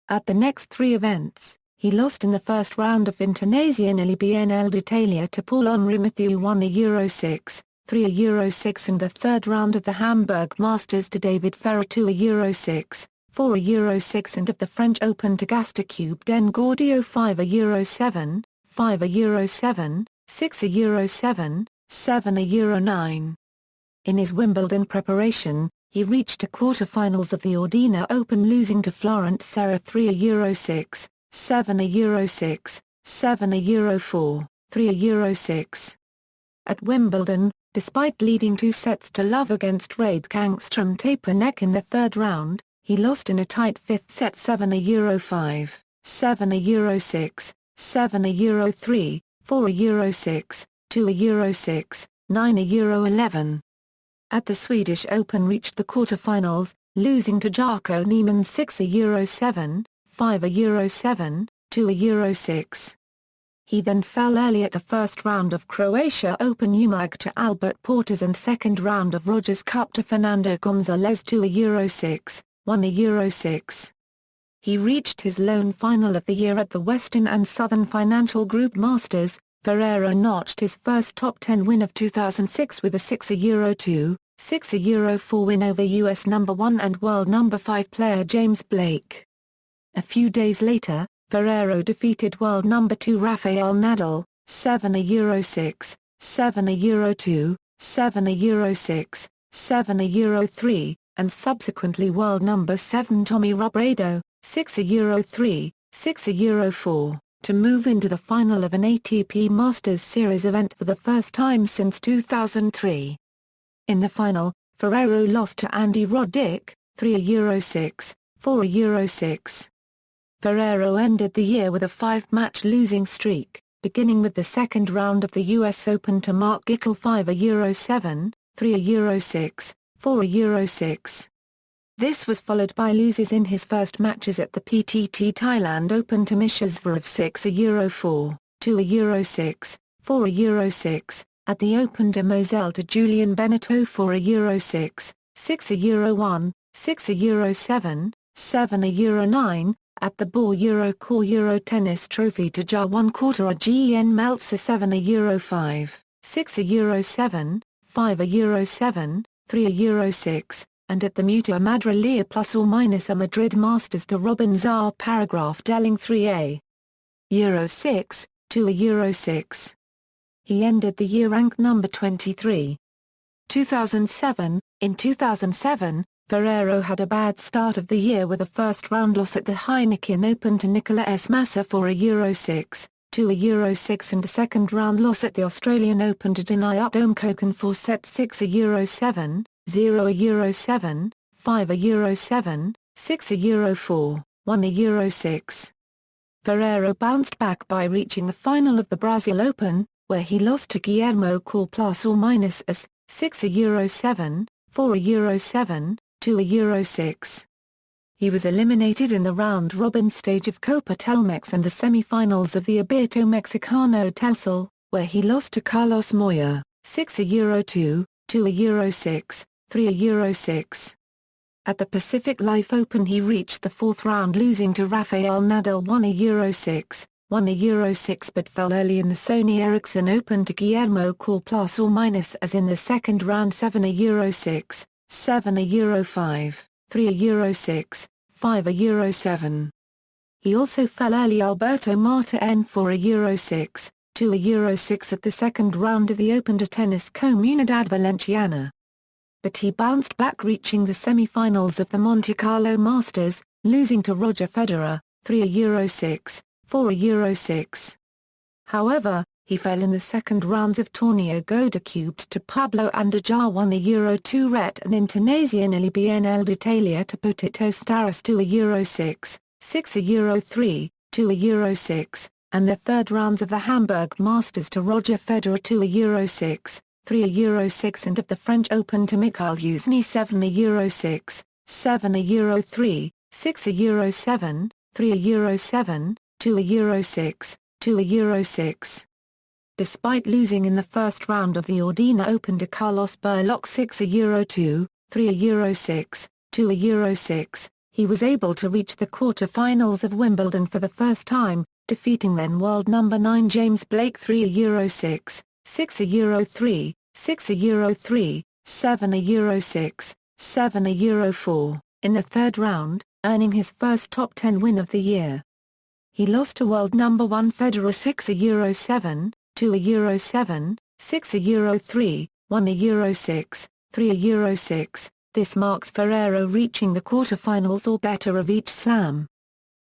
Speaker 1: At the next three events, he lost in the first round of Internazionale BNL d'Italia to Paul-Henri Mathieu 1-6, 3-6, and the third round of the Hamburg Masters to David Ferrer 2-6, 4-6, and of the French Open to Gaston Den Gaudio 5-7, 5-7, 6-7, 7-9. In his Wimbledon preparation, he reached the quarter-finals of the Ordina Open, losing to Florent Serra 3-6, 7-6, 7-4, 3-6. At Wimbledon, despite leading 2-0 against Raid Kangstrom Tapernek in the third round, he lost in a tight fifth set 7-5, 7-6, 7-3, 4-6, 2-6, 9-11. At the Swedish Open reached the quarter-finals, losing to Jarko Niemann 6-7, 5-7, 2-6. He then fell early at the first round of Croatia Open Umag to Albert Portas and second round of Rogers Cup to Fernando Gonzalez 2-6, 1-6. He reached his lone final of the year at the Western and Southern Financial Group Masters. Ferrero notched his first top 10 win of 2006 with a 6-2, 6-4 win over US number 1 and world number 5 player James Blake. A few days later, Ferrero defeated world number 2 Rafael Nadal, 7-6, 7-2, 7-6, 7-3, and subsequently world number 7 Tommy Robredo, 6-3, 6-4, to move into the final of an ATP Masters Series event for the first time since 2003. In the final, Ferrero lost to Andy Roddick, 3-6, 4-6. Ferrero ended the year with a 5-match losing streak, beginning with the second round of the US Open to Mark Gickel 5-7, 3-6, 4-6. This was followed by losses in his first matches at the PTT Thailand Open to Misha Zverev 6-4, 2-6, 4-6, at the Open de Moselle to Julian Benneteau 4-6, 6-1, 6-7, 7-9, at the Bor Core Euro Tennis Trophy to Jawan Kortara Gen Meltzer 7-5, 6-7, 5-7, 3-6, and at the Mutua Madrileña ± a Madrid Masters to Robin Zar Paragraph Delling 3A. Euro 6, to a Euro 6. He ended the year ranked number 23. 2007. In 2007, Ferrero had a bad start of the year with a first-round loss at the Heineken Open to Nicolas Massa for a Euro 6, to a Euro 6 and a second-round loss at the Australian Open to Denayut Omkoken for set 6 a Euro 7, 0 a Euro 7, 5 a Euro 7, 6 a Euro 4, 1 a Euro 6. Ferrero bounced back by reaching the final of the Brazil Open, where he lost to Guillermo Call ± as 6 a Euro 7, 4 a Euro 7, 2 a Euro 6. He was eliminated in the round-robin stage of Copa Telmex and the semi-finals of the Abierto Mexicano Telcel, where he lost to Carlos Moya, 6 a Euro 2, 2 a Euro 6, 3 a Euro 6. At the Pacific Life Open he reached the fourth round losing to Rafael Nadal 1 a Euro 6, 1 a Euro 6 but fell early in the Sony Ericsson Open to Guillermo Call ± as in the second round 7 a Euro 6, 7 a Euro 5, 3 a Euro 6, 5 a Euro 7. He also fell early Alberto Marta N 4 a Euro 6, 2 a Euro 6 at the second round of the Open to Tennis Comunidad Valenciana. But he bounced back reaching the semi-finals of the Monte Carlo Masters, losing to Roger Federer, 3 a Euro 6, 4 a Euro 6. However, he fell in the second rounds of Torneo Goda Cubed to Pablo Andujar 1 a Euro 2 Ret and Internazionale BNL d'Italia to Potito Staras 2 a Euro 6, 6 a Euro 3, 2 a Euro 6, and the third rounds of the Hamburg Masters to Roger Federer 2 a Euro 6, 3 a Euro 6 and of the French Open to Mikhail Yuzny 7 a Euro 6, 7 a Euro 3, 6 a Euro 7, 3 a Euro 7, 2 a Euro 6, 2 a Euro 6. Despite losing in the first round of the Ordina Open to Carlos Berlocq 6 a Euro 2, 3 a Euro 6, 2 a Euro 6, he was able to reach the quarter-finals of Wimbledon for the first time, defeating then world number 9 James Blake 3 a Euro 6, 6 a Euro 3, 6 a Euro 3, 7 a Euro 6, 7 a Euro 4, in the third round, earning his first top 10 win of the year. He lost to world number 1 Federer 6 a Euro 7, 2 a Euro 7, 6 a Euro 3, 1 a Euro 6, 3 a Euro 6. This marks Ferrero reaching the quarter-finals or better of each slam.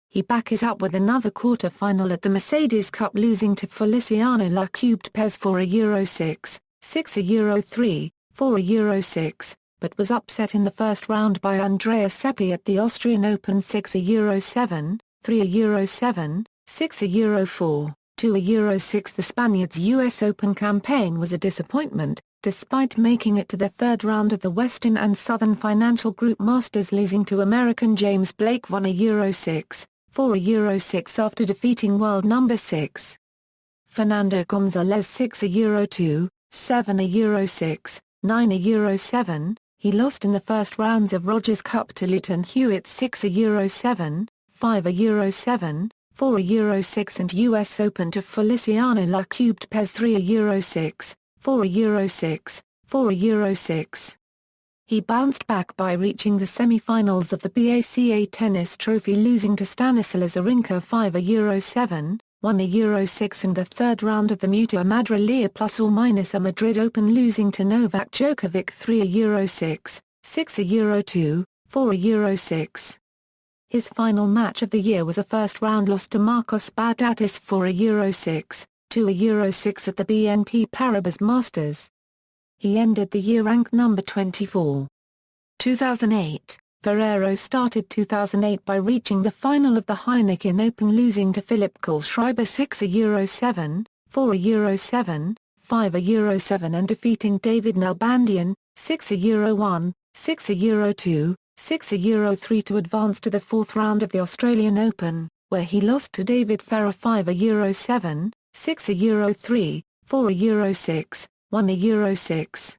Speaker 1: He backed it up with another quarter-final at the Mercedes Cup losing to Feliciano Lacubde-Pez for a Euro 6, 6 a Euro 3, 4 a Euro 6, but was upset in the first round by Andrea Seppi at the Austrian Open 6 a Euro 7, 3 a Euro 7, 6 a Euro 4, 2 a Euro 6. The Spaniard's US Open campaign was a disappointment, despite making it to the third round of the Western and Southern Financial Group Masters losing to American James Blake 1 a Euro 6, 4 a Euro 6 after defeating world number 6. Fernando Gonzalez 6 a Euro 2, 7 a Euro 6, 9 a Euro 7. He lost in the first rounds of Rogers Cup to Luton Hewitt 6 a Euro 7, 5 a Euro 7, 4 a Euro 6 and US Open to Feliciano Lacubde-Pez 3 a Euro 6, 4 a Euro 6, 4 a Euro 6. He bounced back by reaching the semi-finals of the BACA Tennis Trophy losing to Stanislas Wawrinka 5 a Euro 7, 1 a Euro 6 and the third round of the Mutua Madrileña ± a Madrid Open losing to Novak Djokovic 3 a Euro 6, 6 a Euro 2, 4 a Euro 6. His final match of the year was a first-round loss to Marcos Baghdatis for a Euro 6, 2 a Euro 6 at the BNP Paribas Masters. He ended the year ranked number 24. 2008, Ferrero started 2008 by reaching the final of the Heineken Open losing to Philipp Kohlschreiber 6 a Euro 7, 4 a Euro 7, 5 a Euro 7 and defeating David Nalbandian, 6 a Euro 1, 6 a Euro 2, 6 a Euro 3 to advance to the fourth round of the Australian Open, where he lost to David Ferrer 5 a Euro 7, 6 a Euro 3, 4 a Euro 6, 1 a Euro 6.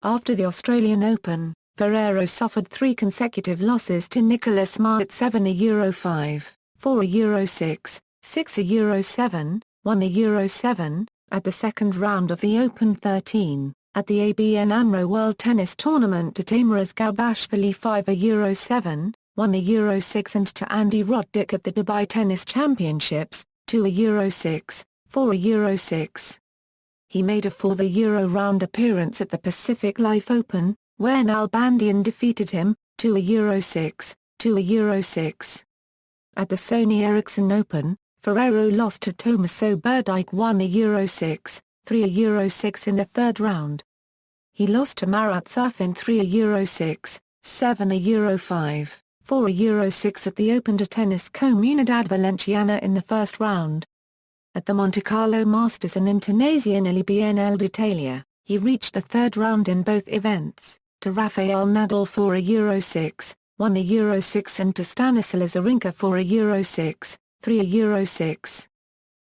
Speaker 1: After the Australian Open, Ferrero suffered three consecutive losses to Nicolas Mahut 7 a Euro 5, 4 a Euro 6, 6 a Euro 7, 1 a Euro 7, at the second round of the Open 13. At the ABN AMRO World Tennis Tournament to Teimuraz Gabashvili 5-7, 1-6 and to Andy Roddick at the Dubai Tennis Championships, 2-6, 4-6. He made a for the Euro round appearance at the Pacific Life Open, where Nalbandian defeated him, 2-6, 2-6. At the Sony Ericsson Open, Ferrero lost to Tomaso Berdych 1-6, 3-6 in the third round. He lost to Marat Safin 3-6, 7-5, 4-6 at the Open de Tennis Comunidad Valenciana in the first round. At the Monte Carlo Masters and Internazionale BNL d'Italia, he reached the third round in both events, to Rafael Nadal 4-6, 1-6 and to Stanislas Wawrinka 4-6, 3-6.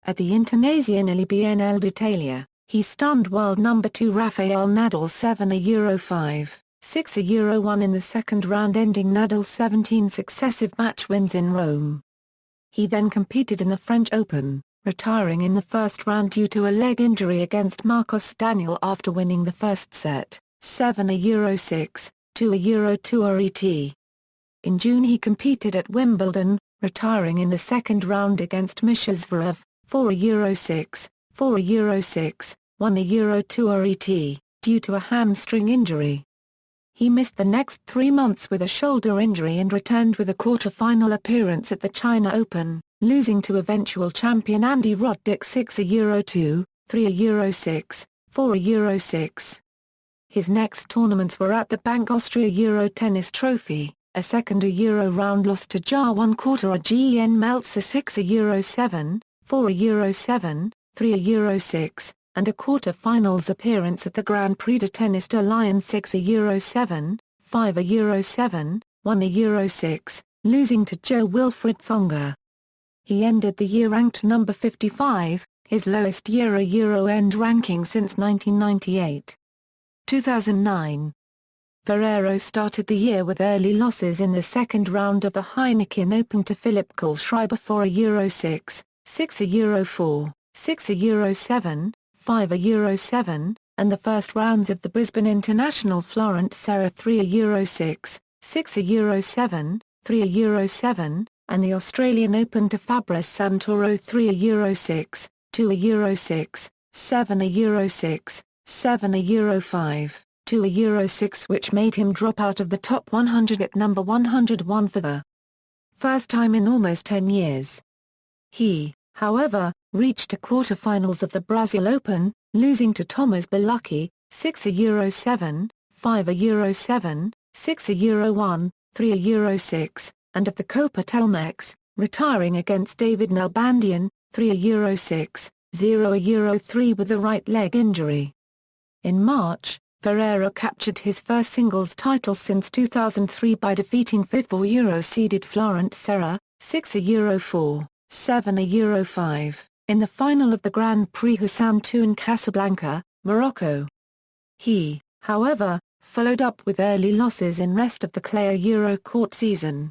Speaker 1: At the Internazionale BNL d'Italia, he stunned world number 2 Rafael Nadal 7-5, 6-1 in the second round, ending Nadal's 17 successive match wins in Rome. He then competed in the French Open, retiring in the first round due to a leg injury against Marcos Daniel after winning the first set, 7-6, 2-2 RET. In June he competed at Wimbledon, retiring in the second round against Misha Zverev, 4-6, 4-6, 1-2 RET, due to a hamstring injury. He missed the next 3 months with a shoulder injury and returned with a quarter-final appearance at the China Open, losing to eventual champion Andy Roddick 6-2, 3-6, 4-6. His next tournaments were at the Bank Austria Euro Tennis Trophy, a second Euro round loss to Juan Quarter Gen Meltzer 6-7, 4-7, 3-6, and a quarter-finals appearance at the Grand Prix de Tennis de Lyon 6-7, 5-7, 1-6, losing to Jo-Wilfried Tsonga. He ended the year ranked number 55, his lowest Euro end ranking since 1998. 2009. Ferrero started the year with early losses in the second round of the Heineken Open to Philipp Kohlschreiber 4-6, 6-4, 6-7, 5-7, and the first rounds of the Brisbane International Florent Serra 3-6, 6-7, 3-7, and the Australian Open to Fabrice Santoro 3-6, 2-6, 7-6, 7-5, 2-6, which made him drop out of the top 100 at number 101 for the first time in almost 10 years. He, however, reached the quarter-finals of the Brazil Open, losing to Tomasz Bilecki, 6-7, 5-7, 6-1, 3-6, and of the Copa Telmex, retiring against David Nalbandian, 3-6, 0-3 with a right leg injury. In March, Ferrero captured his first singles title since 2003 by defeating fifth Euro-seeded Florent Serra, 6-4, 7-5, in the final of the Grand Prix Hassan II in Casablanca, Morocco. He, however, followed up with early losses in rest of the Clay Euro court season.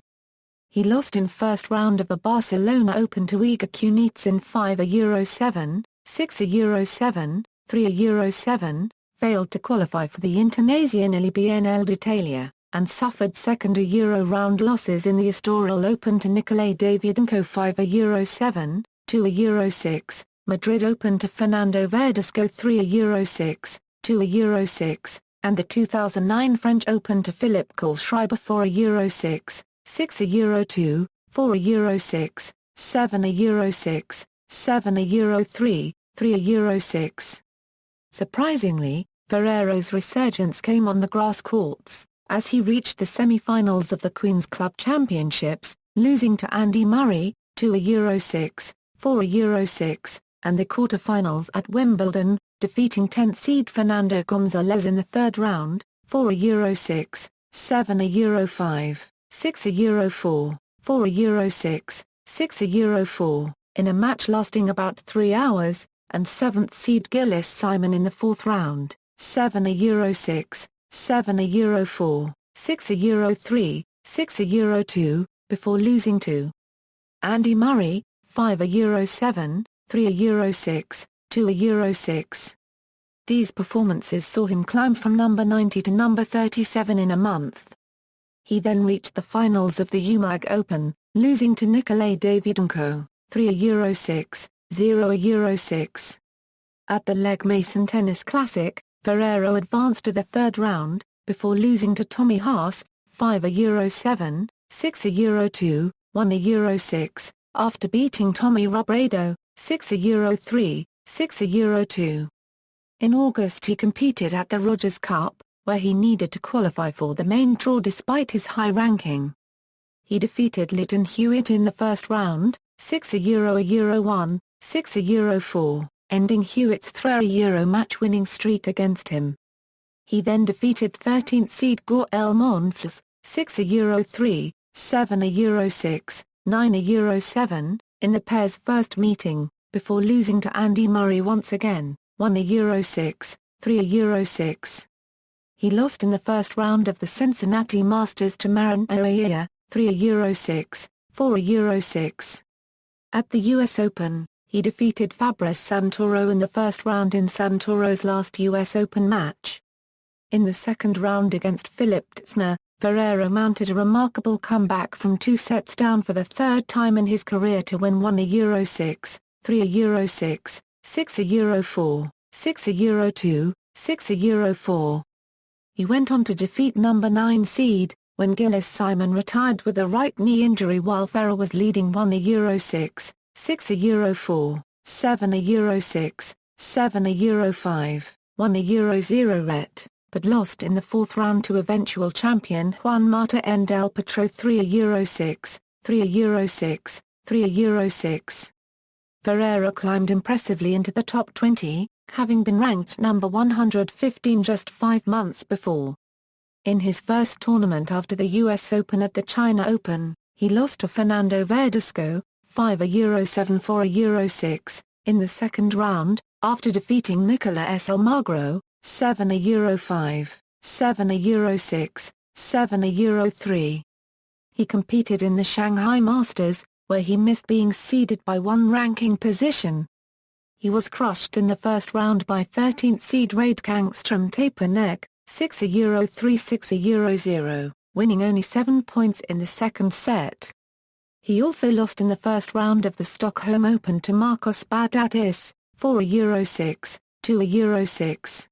Speaker 1: He lost in first round of the Barcelona Open to Igor Kunitsin 5-7, 6-7, 3-7, failed to qualify for the Internazionale BNL d'Italia, and suffered second Euro round losses in the Estoril Open to Nikolay Davydenko 5-7, 2-6, Madrid Open to Fernando Verdasco 3-6, 2-6, and the 2009 French Open to Philipp Kohlschreiber 4-6, 6-2, 4-6, 7-6, 7-3, 3-6. Surprisingly, Ferrero's resurgence came on the grass courts, as he reached the semi-finals of the Queen's Club Championships, losing to Andy Murray, 2-6, 4-6, and the quarter-finals at Wimbledon, defeating 10th seed Fernando Gonzalez in the third round, 4-6, 7-5, 6-4, 4-6, 6-4, in a match lasting about 3 hours, and 7th seed Gillis Simon in the fourth round, 7-6, 7-4, 6-3, 6-2, before losing to Andy Murray, 5-7, 3-6, 2-6. These performances saw him climb from number 90 to number 37 in a month. He then reached the finals of the UMAG Open, losing to Nikolay Davydenko, 3-6, 0-6. At the Legg Mason Tennis Classic, Ferrero advanced to the third round, before losing to Tommy Haas, 5-7, 6-2, 1-6, after beating Tommy Robredo, 6-3, 6-2. In August he competed at the Rogers Cup, where he needed to qualify for the main draw despite his high ranking. He defeated Lytton Hewitt in the first round, 6-1, 6-4, ending Hewitt's 3-Euro match-winning streak against him. He then defeated 13th seed Gaël Monfils, 6-3, 7-6, 9-7, in the pair's first meeting, before losing to Andy Murray once again, 1-6, 3-6. He lost in the first round of the Cincinnati Masters to Marin Oiya, 3-6, 4-6. At the US Open, he defeated Fabrice Santoro in the first round in Santoro's last US Open match. In the second round against Philip Tzner, Ferrero mounted a remarkable comeback from 2 sets down for the third time in his career to win 1-6, 3-6, 6-4, 6-2, 6-4. He went on to defeat number 9 seed, when Gillis Simon retired with a right knee injury while Ferrero was leading 1-6, 6-4, 7-6, 7-5, 1-0 ret, but lost in the fourth round to eventual champion Juan Marta N. Del Potro 3-6, 3-6, 3-6. Ferrero climbed impressively into the top 20, having been ranked number 115 just 5 months before. In his first tournament after the US Open at the China Open, he lost to Fernando Verdasco, 5-7, 4-6, in the second round, after defeating Nicolas Almagro, 7-5, 7-6, 7-3. He competed in the Shanghai Masters, where he missed being seeded by 1 ranking position. He was crushed in the first round by 13th seed Raid Kangstrom Tapernek, 6-3, 6-0, winning only 7 points in the second set. He also lost in the first round of the Stockholm Open to Marcos Badatis, 4-6, 2-6.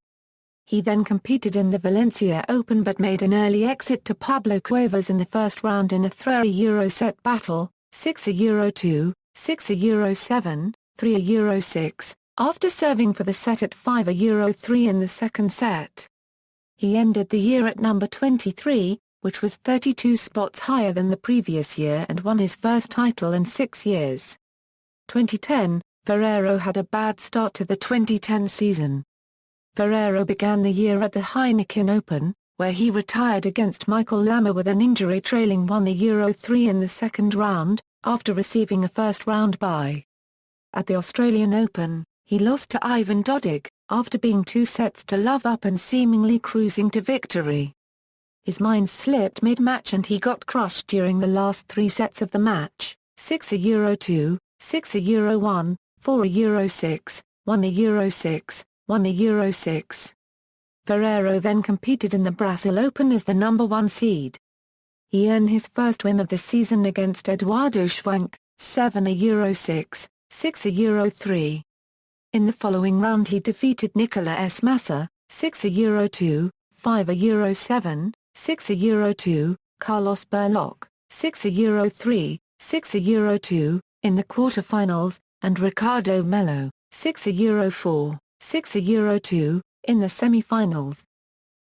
Speaker 1: He then competed in the Valencia Open but made an early exit to Pablo Cuevas in the first round in a 3-Euro set battle, 6-2, 6-7, 3-6, after serving for the set at 5-3 in the second set. He ended the year at number 23, which was 32 spots higher than the previous year, and won his first title in 6 years. 2010, Ferrero had a bad start to the 2010 season. Ferrero began the year at the Heineken Open, where he retired against Michael Lammer with an injury, trailing 1-3 in the second round, after receiving a first-round bye. At the Australian Open, he lost to Ivan Dodig, after being 2 sets to love up and seemingly cruising to victory. His mind slipped mid-match and he got crushed during the last 3 sets of the match, 6-2, 6-1, 4-6, 1-6, 1-6. Ferrero then competed in the Brazil Open as the number 1 seed. He earned his first win of the season against Eduardo Schwenk, 7-6, 6-3. In the following round he defeated Nicolas Massa, 6-2, 5-7, 6-2, Carlos Berlocq, 6-3, 6-2, in the quarterfinals, and Ricardo Melo, 6-4, 6-2, in the semi-finals.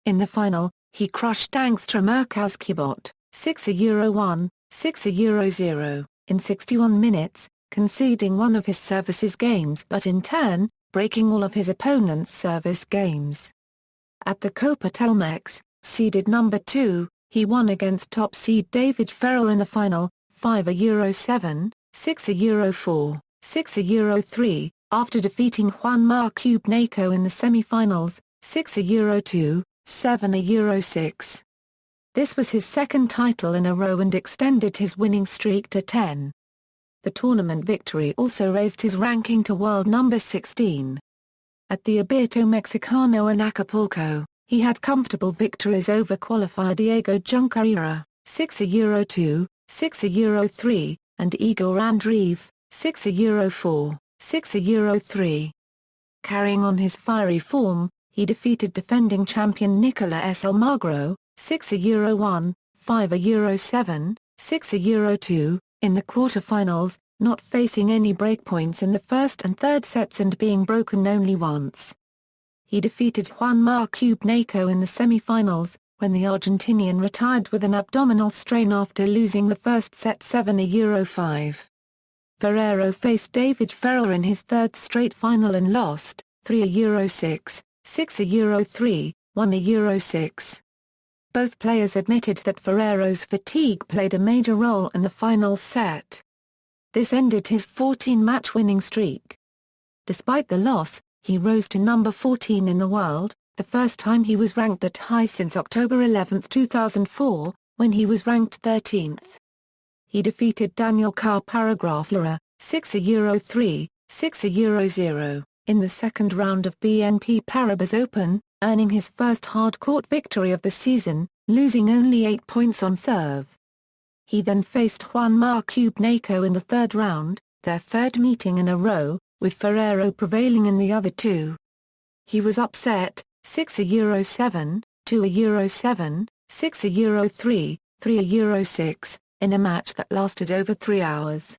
Speaker 1: In the final, he crushed Angstrom Erkazkubot, 6-1, 6-0, in 61 minutes, conceding one of his services games but in turn, breaking all of his opponent's service games. At the Copa Telmex, seeded number 2, he won against top seed David Ferrer in the final, 5-7, 6-4, 6-3, after defeating Juan Marcube Naco in the semi-finals, 6-2, 7-6. This was his second title in a row and extended his winning streak to 10. The tournament victory also raised his ranking to world number 16. At the Abierto Mexicano in Acapulco, he had comfortable victories over qualifier Diego Junqueira, 6-2, 6-3, and Igor Andreev, 6-4, 6-3. Carrying on his fiery form, he defeated defending champion Nicola S. Almagro, 6-1, 5-7, 6-2, in the quarterfinals, not facing any breakpoints in the first and third sets and being broken only once. He defeated Juan Marcubneco in the semi-finals, when the Argentinian retired with an abdominal strain after losing the first set 7-5. Ferrero faced David Ferrer in his third straight final and lost, 3-6, 6-3, 1-6. Both players admitted that Ferrero's fatigue played a major role in the final set. This ended his 14-match winning streak. Despite the loss, he rose to number 14 in the world, the first time he was ranked that high since October 11, 2004, when he was ranked 13th. He defeated Daniel Carparagraflera, 6-3, 6-0, in the second round of BNP Paribas Open, earning his first hard-court victory of the season, losing only 8 points on serve. He then faced Juan Marcubneco in the third round, their third meeting in a row, with Ferrero prevailing in the other two. He was upset, 6-7, 2-7, 6-3, 3-6, in a match that lasted over 3 hours.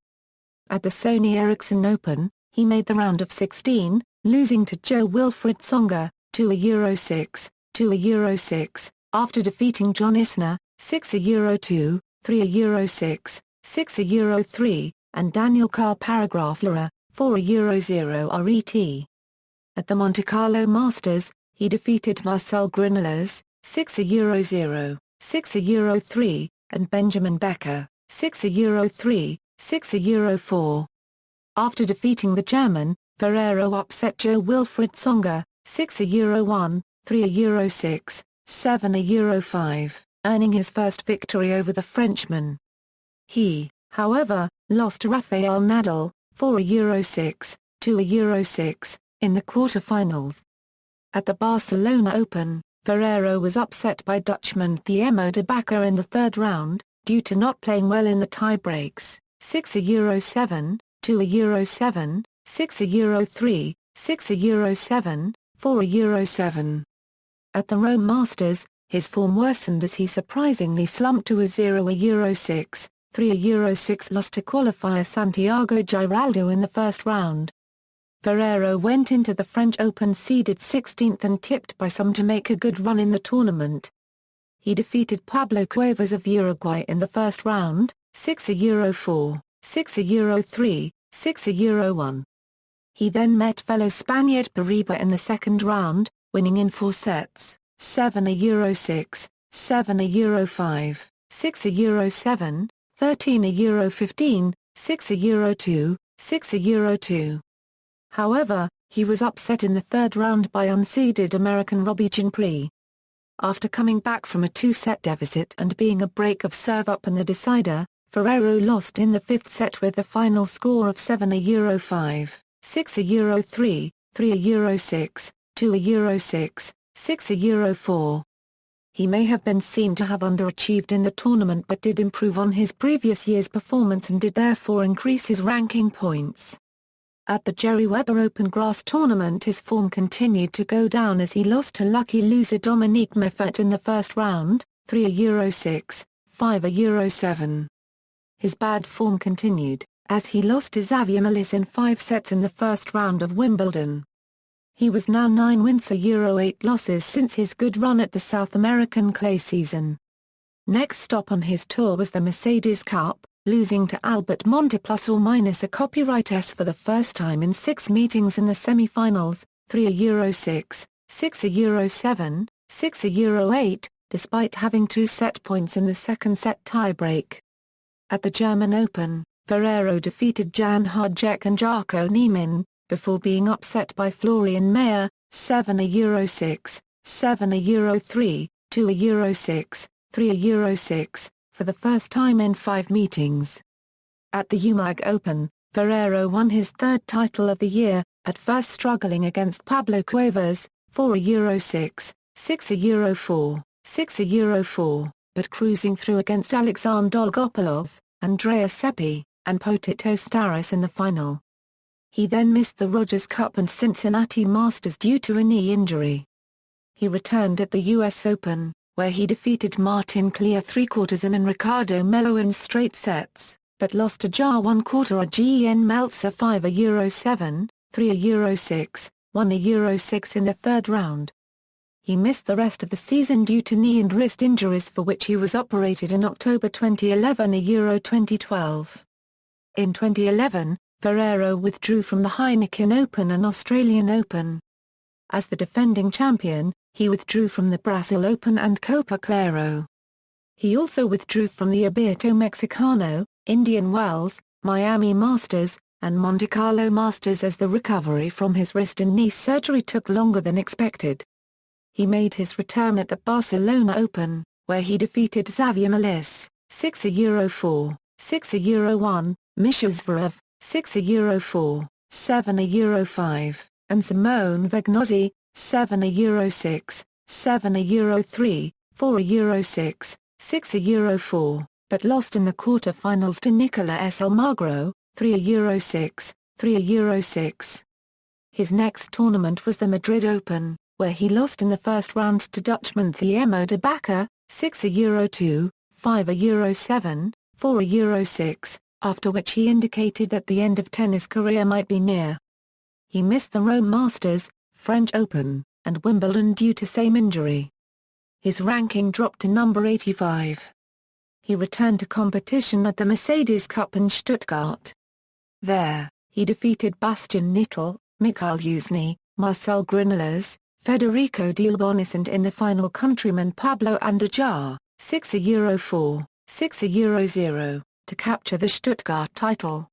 Speaker 1: At the Sony Ericsson Open, he made the round of 16, losing to Jo-Wilfried Tsonga, 2-6, 2-6, after defeating John Isner, 6-2, 3-6, 6-3, and Daniel Carparagraflera, 4-0 RET. At the Monte Carlo Masters, he defeated Marcel Granollers, 6-0, 6-3, and Benjamin Becker, 6-3, 6-4. After defeating the German, Ferrero upset Jo-Wilfried Tsonga, 6-1, 3-6, 7-5, earning his first victory over the Frenchman. He, however, lost to Rafael Nadal, 4-6, 2-6, in the quarterfinals. At the Barcelona Open, Ferrero was upset by Dutchman Thiemo de Backer in the third round, due to not playing well in the tie-breaks, 6-7, 2-7, 6-3, 6-7, 4-7. At the Rome Masters, his form worsened as he surprisingly slumped to a 0-6, 3-6 loss to qualifier Santiago Giraldo in the first round. Ferrero went into the French Open seeded 16th and tipped by some to make a good run in the tournament. He defeated Pablo Cuevas of Uruguay in the first round, 6-4, 6-3, 6-1. He then met fellow Spaniard Pariba in the second round, winning in 4 sets, 7-6, 7-5, 6-7, 13-15, 6-2, 6-2. However, he was upset in the third round by unseeded American Robbie Ginprey. After coming back from a 2-set deficit and being a break of serve up in the decider, Ferrero lost in the fifth set with a final score of 7-5, 6-3, 3-6, 2-6, 6-4. He may have been seen to have underachieved in the tournament but did improve on his previous year's performance and did therefore increase his ranking points. At the Jerry Weber Open Grass Tournament his form continued to go down as he lost to lucky loser Dominique Meffet in the first round, 3-6, 5-7. His bad form continued, as he lost to Xavier Malisse in 5 sets in the first round of Wimbledon. He was now 9 wins 8 losses since his good run at the South American clay season. Next stop on his tour was the Mercedes Cup, losing to Albert Monte ± a copyright S for the first time in 6 meetings in the semi-finals, 3-6, 6-7, 6-8, despite having 2 set points in the second set tiebreak. At the German Open, Ferrero defeated Jan Hajek and Jarko Niemann, before being upset by Florian Mayer, 7-6, 7-3, 2-6, 3-6, for the first time in 5 meetings. At the UMAG Open, Ferrero won his third title of the year, at first struggling against Pablo Cuevas, 4-6, 6-4, 6-4, but cruising through against Alexander Dolgopolov, Andrea Seppi, and Potito Staras in the final. He then missed the Rogers Cup and Cincinnati Masters due to a knee injury. He returned at the US Open, where he defeated Martin Clear 3/4 and Ricardo Melo in straight sets, but lost to Ja 1/4 Gen Meltzer 5-7, 3-6, 1-6 in the third round. He missed the rest of the season due to knee and wrist injuries, for which he was operated in October 2011 and Euro 2012. In 2011, Ferrero withdrew from the Heineken Open and Australian Open. As the defending champion, he withdrew from the Brazil Open and Copa Claro. He also withdrew from the Abierto Mexicano, Indian Wells, Miami Masters, and Monte Carlo Masters as the recovery from his wrist and knee surgery took longer than expected. He made his return at the Barcelona Open, where he defeated Xavier Malisse, 6-4, 6-1, Misha Zverev, 6-4, 7-5, and Simone Vagnozzi, 7-6, 7-3, 4-6, 6-4, but lost in the quarter-finals to Nicola S. Almagro, 3-6, 3-6. His next tournament was the Madrid Open, where he lost in the first round to Dutchman Thiemo de Backer, 6-2, 5-7, 4-6, after which he indicated that the end of tennis career might be near. He missed the Rome Masters, French Open, and Wimbledon due to same injury. His ranking dropped to number 85. He returned to competition at the Mercedes Cup in Stuttgart. There, he defeated Bastian Nittel, Mikhail Yuzny, Marcel Granollers, Federico Delbonis and in the final countryman Pablo Andujar, 6-4, 6-0, to capture the Stuttgart title.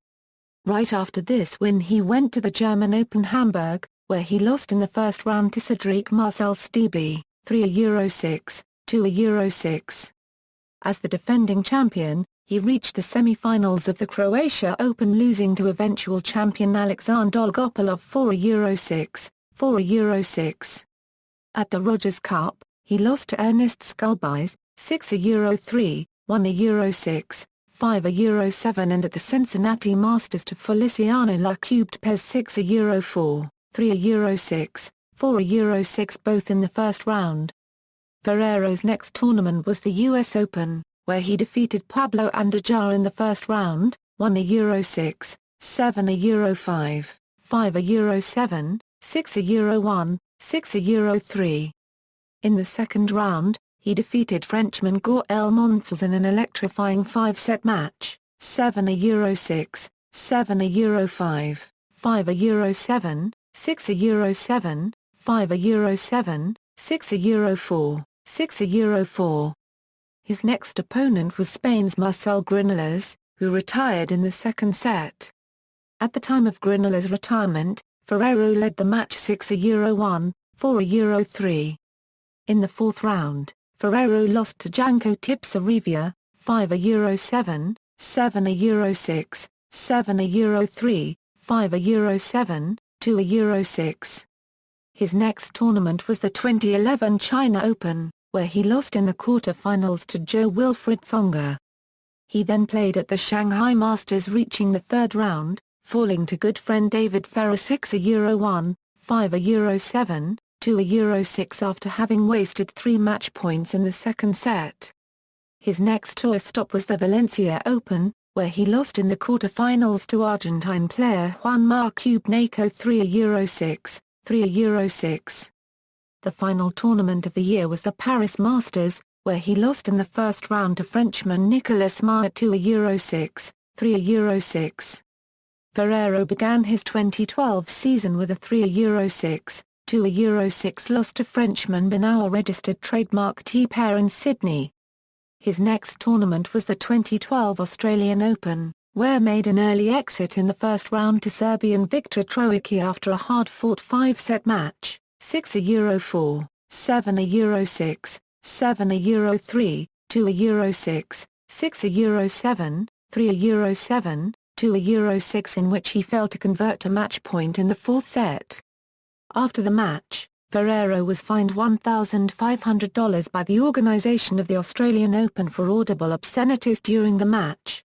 Speaker 1: Right after this win he went to the German Open Hamburg, where he lost in the first round to Cedric Marcel Stebe, 3-6, 2-6. As the defending champion, he reached the semi-finals of the Croatia Open, losing to eventual champion Alexander Dolgopolov 4-6, 4-6. At the Rogers Cup, he lost to Ernest Skulbys, 6-3, 1-6, 5-7 and at the Cincinnati Masters to Feliciano Lacubde-Pez 6-4, 3-6, 4-6 both in the first round. Ferrero's next tournament was the US Open, where he defeated Pablo Andujar in the first round, 1-6, 7-5, 5-7, 6-1, 6-3. In the second round, he defeated Frenchman Gaël Monfils in an electrifying 5-set match, 7-6, 7-5, 5-7, 6-7, 5-7, 6-4, 6-4. His next opponent was Spain's Marcel Granollers, who retired in the second set. At the time of Granollers' retirement, Ferrero led the match 6-1, 4-3. In the fourth round, Ferrero lost to Janko Tipsarevic, 5-7, 7-6, 7-3, 5-7, 2-6. His next tournament was the 2011 China Open, where he lost in the quarter-finals to Jo-Wilfried Tsonga. He then played at the Shanghai Masters, reaching the third round, falling to good friend David Ferrer 6-1, 5-7, 2-6 after having wasted 3 match points in the second set. His next tour stop was the Valencia Open, where he lost in the quarter-finals to Argentine player Juan Marcubneco 3-6, 3-6. The final tournament of the year was the Paris Masters, where he lost in the first round to Frenchman Nicolas Mahut 2-6, 3-6. Ferrero began his 2012 season with a 3-6, 2-6 loss to Frenchman Benoit registered trademark T-pair in Sydney. His next tournament was the 2012 Australian Open, where made an early exit in the first round to Serbian Viktor Troicki after a hard-fought 5-set match, 6-4, 7-6, 7-3, 2-6, 6-7, 3-7, 2 Euro 6, in which he failed to convert a match point in the fourth set. After the match, Ferrero was fined $1,500 by the organisation of the Australian Open for audible obscenities during the match.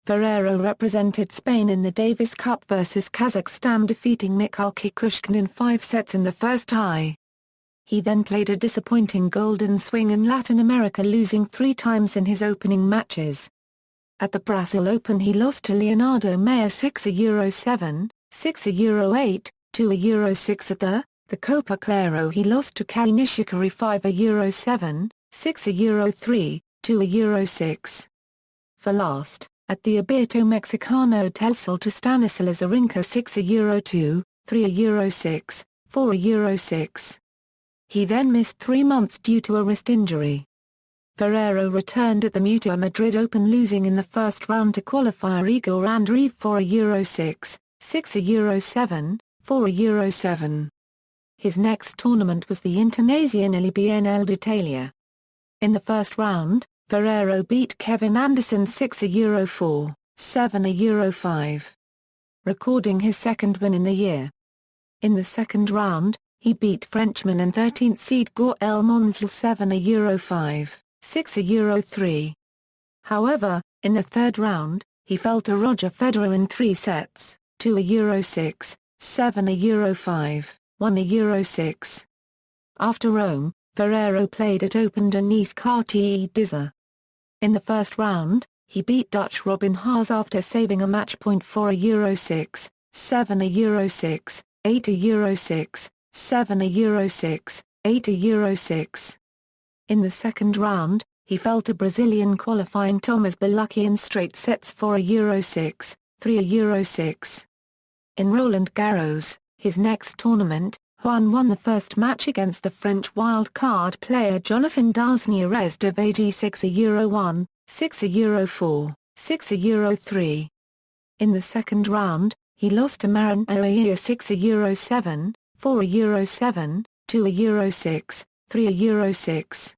Speaker 1: Ferrero represented Spain in the Davis Cup versus Kazakhstan, defeating Mikhail Kukushkin in 5 sets in the first tie. He then played a disappointing golden swing in Latin America, losing 3 times in his opening matches. At the Brazil Open he lost to Leonardo Mayer 6 Euro 7, 6 Euro 8, 2 Euro 6 at the Copa Claro he lost to Kei Nishikori 5 Euro 7, 6 Euro 3, 2 Euro 6. For last, at the Abierto Mexicano Telcel to Stanislas Wawrinka 6 Euro 2, 3 Euro 6, 4 Euro 6. He then missed 3 months due to a wrist injury. Ferrero returned at the Mutua Madrid Open, losing in the first round to qualifier Igor Andreev 4 Euro 6, 6 Euro 7, 4 Euro 7. His next tournament was the Internazionale BNL d'Italia. In the first round, Ferrero beat Kevin Anderson 6 Euro 4, 7 Euro 5. Recording his second win in the year. In the second round, he beat Frenchman and 13th seed Gaël Monfils 7 Euro 5, 6 Euro 3. However, in the third round, he fell to Roger Federer in 3 sets, 2 Euro 6, 7 Euro 5, 1 Euro 6. After Rome, Ferrero played at Open de Nice Quartier d'Isère. In the first round, he beat Dutch Robin Haas after saving a match point for Euro 6, 7 Euro 6, 8 Euro 6, 7 Euro 6, 8 Euro 6. In the second round, he fell to Brazilian qualifying Thomas Bellucci in straight sets for Euro 6, 3 Euro 6. In Roland Garros, his next tournament, Juan won the first match against the French wildcard player Jonathan Dausney de Vegi 6 Euro 1, 6 Euro 4, 6 Euro 3. In the second round, he lost to Marin Oeia 6 Euro 7, 4 Euro 7, 2 Euro 6, 3 Euro 6.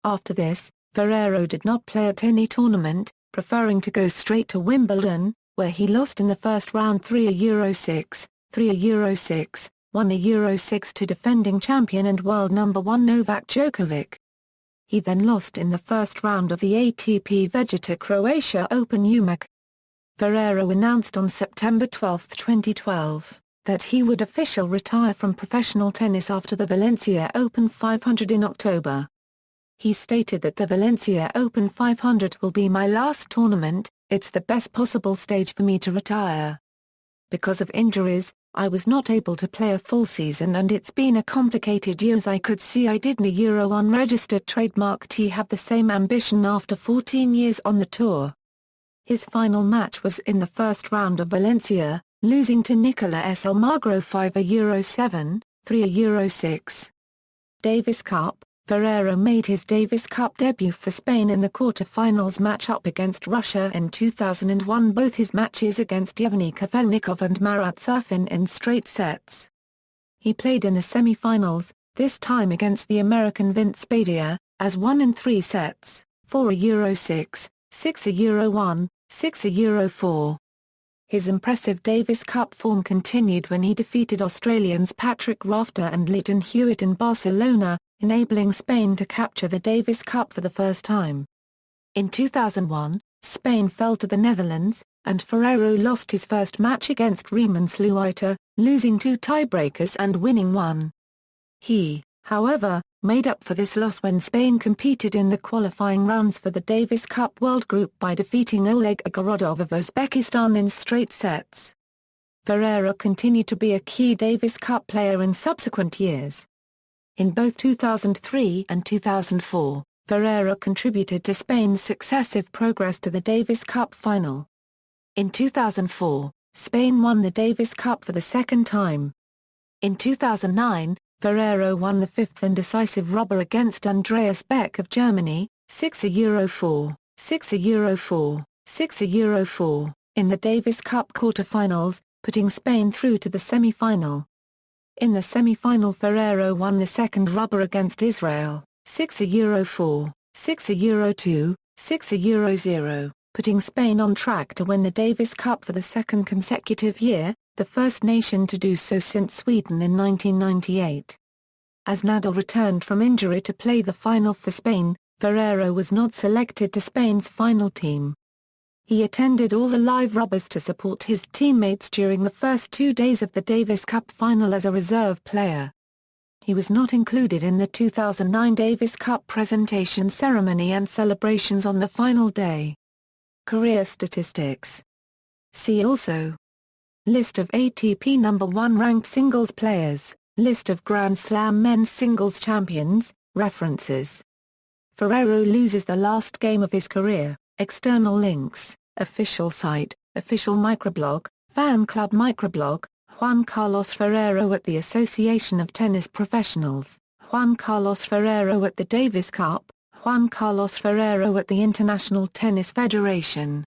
Speaker 1: After this, Ferrero did not play at any tournament, preferring to go straight to Wimbledon, where he lost in the first round 3 Euro 6, 3 Euro 6, 1 Euro 6 to defending champion and world number 1 Novak Djokovic. He then lost in the first round of the ATP Vegeta Croatia Open UMAC. Ferrero announced on September 12, 2012, that he would officially retire from professional tennis after the Valencia Open 500 in October. He stated that the Valencia Open 500 will be my last tournament, it's the best possible stage for me to retire. Because of injuries, I was not able to play a full season and it's been a complicated year, as I could see I did a Euro unregistered trademark T have the same ambition after 14 years on the tour. His final match was in the first round of Valencia, losing to Nicola S. Almagro 5 Euro 7, 3 Euro 6. Davis Cup. Ferrero made his Davis Cup debut for Spain in the quarter-finals match-up against Russia in 2001, both his matches against Yevgeny Kafelnikov and Marat Safin in straight sets. He played in the semi-finals, this time against the American Vince Spadea, as won in 3 sets, 4 Euro 6, 6 Euro 1, 6 Euro 4. His impressive Davis Cup form continued when he defeated Australians Patrick Rafter and Leighton Hewitt in Barcelona, enabling Spain to capture the Davis Cup for the first time. In 2001, Spain fell to the Netherlands, and Ferrero lost his first match against Riemann Sluiter, losing 2 tiebreakers and winning 1. He, however, made up for this loss when Spain competed in the qualifying rounds for the Davis Cup World Group by defeating Oleg Ogorodov of Uzbekistan in straight sets. Ferrero continued to be a key Davis Cup player in subsequent years. In both 2003 and 2004, Ferrero contributed to Spain's successive progress to the Davis Cup final. In 2004, Spain won the Davis Cup for the second time. In 2009, Ferrero won the 5th and decisive rubber against Andreas Beck of Germany, 6 Euro 4, 6 Euro 4, 6 Euro 4, in the Davis Cup quarter-finals, putting Spain through to the semi-final. In the semi-final, Ferrero won the second rubber against Israel, 6 Euro 4, 6 Euro 2, 6 Euro 0. putting Spain on track to win the Davis Cup for the second consecutive year, the first nation to do so since Sweden in 1998. As Nadal returned from injury to play the final for Spain, Ferrero was not selected to Spain's final team. He attended all the live rubbers to support his teammates during the first 2 days of the Davis Cup final as a reserve player. He was not included in the 2009 Davis Cup presentation ceremony and celebrations on the final day. Career statistics. See also: List of ATP number 1 ranked singles players, List of Grand Slam men's singles champions, references. Ferrero loses the last game of his career, external links, official site, official microblog, fan club microblog, Juan Carlos Ferrero at the Association of Tennis Professionals, Juan Carlos Ferrero at the Davis Cup, Juan Carlos Ferrero at the International Tennis Federation.